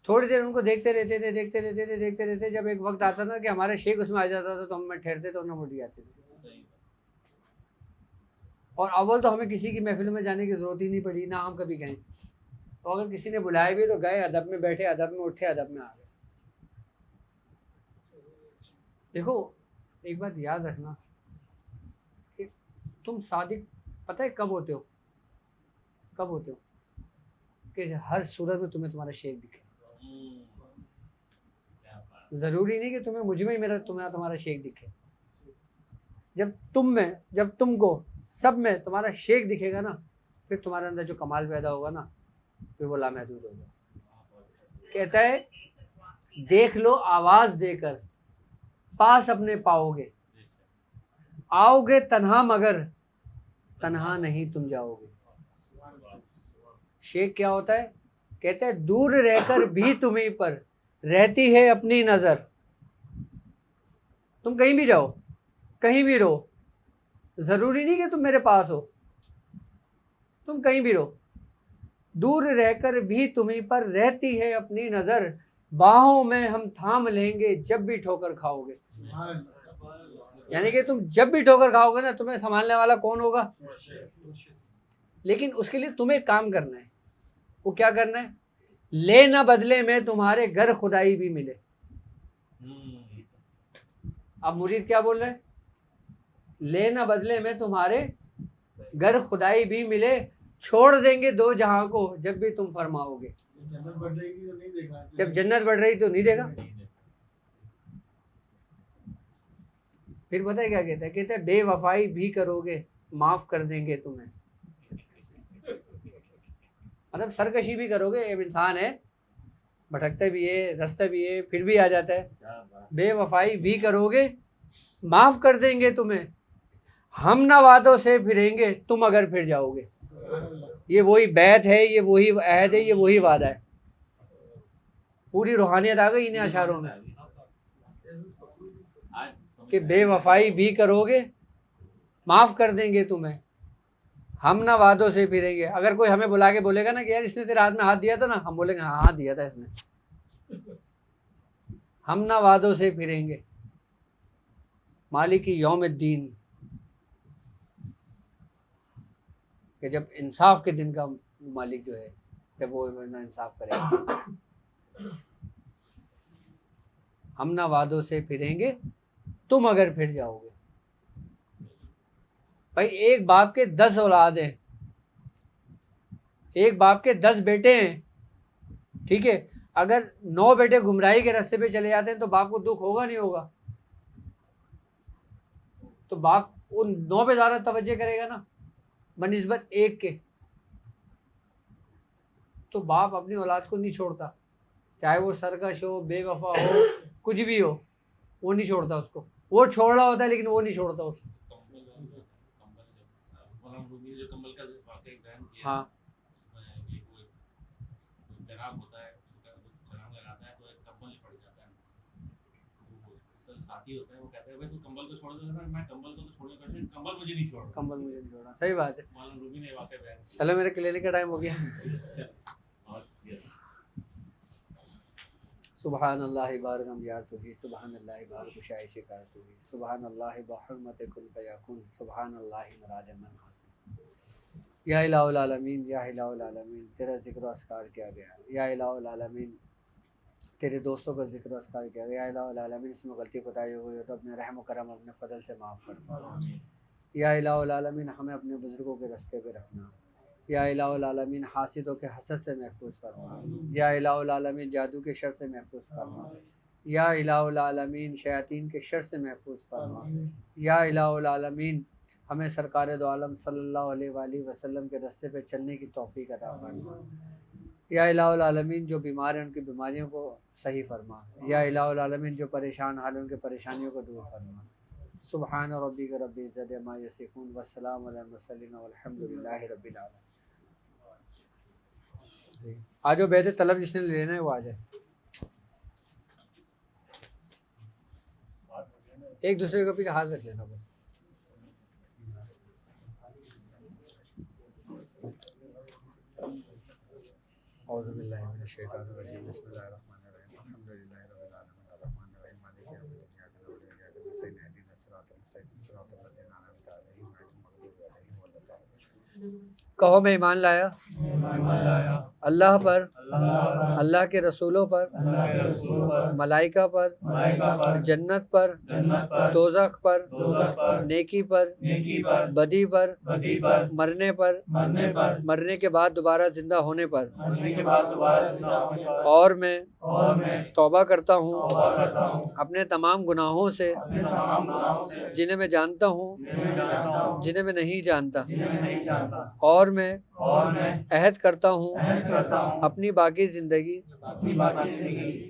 थोड़ी देर उनको देखते रहते। जब एक वक्त आता ना कि हमारे शेख उसमें आ जाता था तो हम ठहरते थे और हम उठ जाते थे। और अव्वल तो हमें किसी की महफिल में जाने की ज़रूरत ही नहीं पड़ी, ना हम कभी गए, तो अगर किसी ने बुलाया भी तो गए, अदब में बैठे, अदब में उठे, अदब में आ गए। देखो एक बात याद रखना कि तुम सादिक पता है कब होते हो, कब होते हो कि हर सूरत में तुम्हें तुम्हारा शेख दिखे। क्या बात। ज़रूरी नहीं कि तुम्हें मुझ में ही मेरा तुम्हारा शेख दिखे। जब तुम में, जब तुमको सब में तुम्हारा शेख दिखेगा ना, फिर तुम्हारे अंदर जो कमाल पैदा होगा ना, फिर वो लामहदूद होगा। कहता है देख लो आवाज़ देकर पास अपने पाओगे, आओगे तन्हा मगर तन्हा नहीं तुम जाओगे। शेख क्या होता है? कहते हैं दूर रहकर भी तुम्हीं पर रहती है अपनी नज़र। तुम कहीं भी जाओ, कहीं भी रहो, ज़रूरी नहीं कि तुम मेरे पास हो, तुम कहीं भी रहो, दूर रहकर भी तुम्हीं पर रहती है अपनी नज़र। बाहों में हम थाम लेंगे जब भी ठोकर खाओगे। यानी कि तुम जब भी ठोकर खाओगे ना, तुम्हें संभालने वाला कौन होगा? लेकिन उसके लिए तुम्हें काम करना है। वो क्या करना है? ले ना बदले में तुम्हारे घर खुदाई भी मिले। अब मुरीद क्या बोल रहे हैं? ले ना बदले में तुम्हारे घर खुदाई भी मिले, छोड़ देंगे दो जहां को जब भी तुम फरमाओगे। जन्नत बढ़ रही थी तो नहीं देखा, जब जन्नत बढ़ रही तो नहीं देखा। फिर पता है क्या कहता है? कहते हैं बेवफाई भी करोगे माफ कर देंगे तुम्हें। मतलब सरकशी भी करोगे, अब इंसान है, भटकता भी है, रास्ता भी है, फिर भी आ जाता है। बेवफाई भी करोगे माफ कर देंगे तुम्हें, हम ना वादों से फिरेंगे तुम अगर फिर जाओगे। ये वही बैत है, ये वही अहद है, ये वही वादा है। पूरी रूहानियत आ गई इन अशारों में कि बेवफाई भी करोगे माफ कर देंगे तुम्हें, हम ना वादों से फिरेंगे। अगर कोई हमें बुला के बोलेगा ना कि यार इसने तेरे हाथ में हाथ दिया था ना, हम बोलेंगे हाँ हाँ दिया था इसने। हम ना वादों से फिरेंगे। मालिकी यौमिद्दीन, कि जब इंसाफ के दिन का मालिक जो है, जब वो ना इंसाफ करेगा। हम ना वादों से फिरेंगे तुम अगर फिर जाओगे। भाई एक बाप के 10 औलाद हैं, एक बाप के 10 बेटे हैं, ठीक है। अगर 9 बेटे गुमराही के रास्ते पे चले जाते हैं तो बाप को दुख होगा नहीं होगा? तो बाप उन 9 पे ज़्यादा तवज्जो करेगा ना बनिस्बत एक के। तो बाप अपनी औलाद को नहीं छोड़ता, चाहे वो सरकश हो, बेवफा हो, कुछ भी हो, वो नहीं छोड़ता उसको। वो छोड़ रहा होता है लेकिन वो नहीं छोड़ता उसको। जो कंबल का वाकई बयान किया, हाँ, उसमें ये कोई जनाब होता है, छलांग लगाता है तो एक कंबल पड़ जाता है। तो उसका साथी होता है, वो कहता है भाई तू कंबल को छोड़ देगा। मैं कंबल को तो छोड़ने कर, लेकिन कंबल मुझे नहीं छोड़, कंबल मुझे नहीं छोड़ा। सही बात है। मालूम रूबी ने वाकई बयान किया। चलो मेरे क्लिनिक का टाइम हो गया। और यस, सुबहान अल्लाह बारगम यार तुही, सुबहान अल्लाह बार कुशाई शिकार तुही, सुबहान अल्लाह बहरमत कुल फयाकुन, सुबहान अल्लाह मराज मन हासिल। या इलाहुल आलमीन, या इलाहुल आलमीन, तेरा जिक्र अस्कार किया गया। या इलाहुल आलमीन, तेरे दोस्तों का जिक्र अस्कार किया गया। या इलाहुल आलमीन, इसमें गलती बताई हुई हो तो अपने रहम व करम, अपने फजल से माफ़ फरमा। या इलाहुल आलमीन, हमें अपने बुज़ुर्गों के रास्ते पे रखना। या इलाहुल आलमीन, हासिदों के हसद से महफूज फरमा। या इलाहुल आलमीन, जादू के शर से महफूज फरमा। या इलाहुल आलमीन, शयातीन के शर से महफूज फरमा। या इलाहुल आलमीन, हमें सरकार दो आलम सल्लल्लाहु अलैहि वसल्लम के रास्ते पे चलने की तौफीक अता फरमा। या इलाहुल आलमीन, जो बीमार हैं उनकी बीमारियों को सही फरमा। या इलाहुल आलमीन, जो परेशान हाल हैं उनके परेशानियों को दूर फरमा। सुबहान रब्बिक रब्बिल इज़्ज़ति अम्मा यसिफून व सलामुन अलल मुरसलीन वल्हम्दुलिल्लाहि रब्बिल आलमीन। आ जाओ बेहतर तलब जिसने लेना है वो आ जाए। एक दूसरे के पीछे हाथ रख लेना बस। औज़ु बिल्लाहि मिनश शैतानिर रजीम, बिस्मिल्लाहिर रहमानिर रहीम, अल्हम्दुलिल्लाहि रब्बिल आलमीन, अर्रहमानिर रहीम, मालिकि यौमिद्दीन, इय्याका नअबुदु व इय्याका नस्तईन, इहदिनस सिरातल मुस्तक़ीम, सिरातल लज़ीना अनअमता अलैहिम, गैरिल मग़दूबि अलैहिम वलद्दाल्लीन। कहो मैं ईमान लाया अल्लाह पर, अल्लाह के रसूलों पर, मलाइका पर, जन्नत पर, दोज़ख पर, नेकी पर, बदी पर, मरने पर, मरने के बाद दोबारा जिंदा होने पर, और मैं तौबा करता हूँ अपने तमाम गुनाहों से, जिन्हें मैं जानता हूँ, जिन्हें मैं नहीं जानता, और मैं अहद करता हूँ अपनी बाकी ज़िंदगी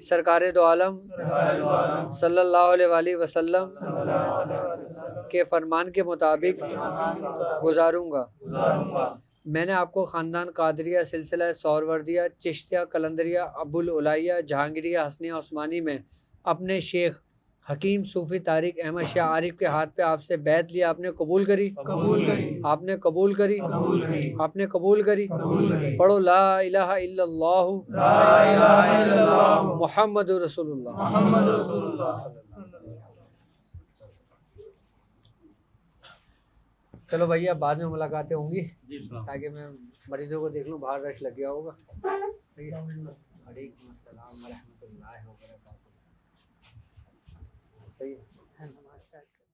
सरकारे दो आलम सल्लल्लाहु अलैहि वसल्लम के फरमान के मुताबिक गुजारूंगा। मैंने आपको ख़ानदान कादरिया, सिलसिला सोहरवर्दिया, चिश्तिया, कलंदरिया, अबुल उलाइया, जहांगीरिया, हसनिया उस्मानी में अपने शेख हकीम सूफ़ी तारिक अहमद शाह आरिफ के हाथ पे आपसे बैत लिया। आपने कबूल करी? आपने कबूल करी? आपने कबूल करी? पढ़ो ला इलाहा इल्लल्लाहु मुहम्मदुर रसूलुल्लाह। चलो भैया, बाद में मुलाकातें होंगी, ताकि मैं मरीजों को देख लूँ, बाहर रश लग गया होगा। वालेकुम अस्सलाम व रहमतुल्लाहि व बरकातहू। सही है।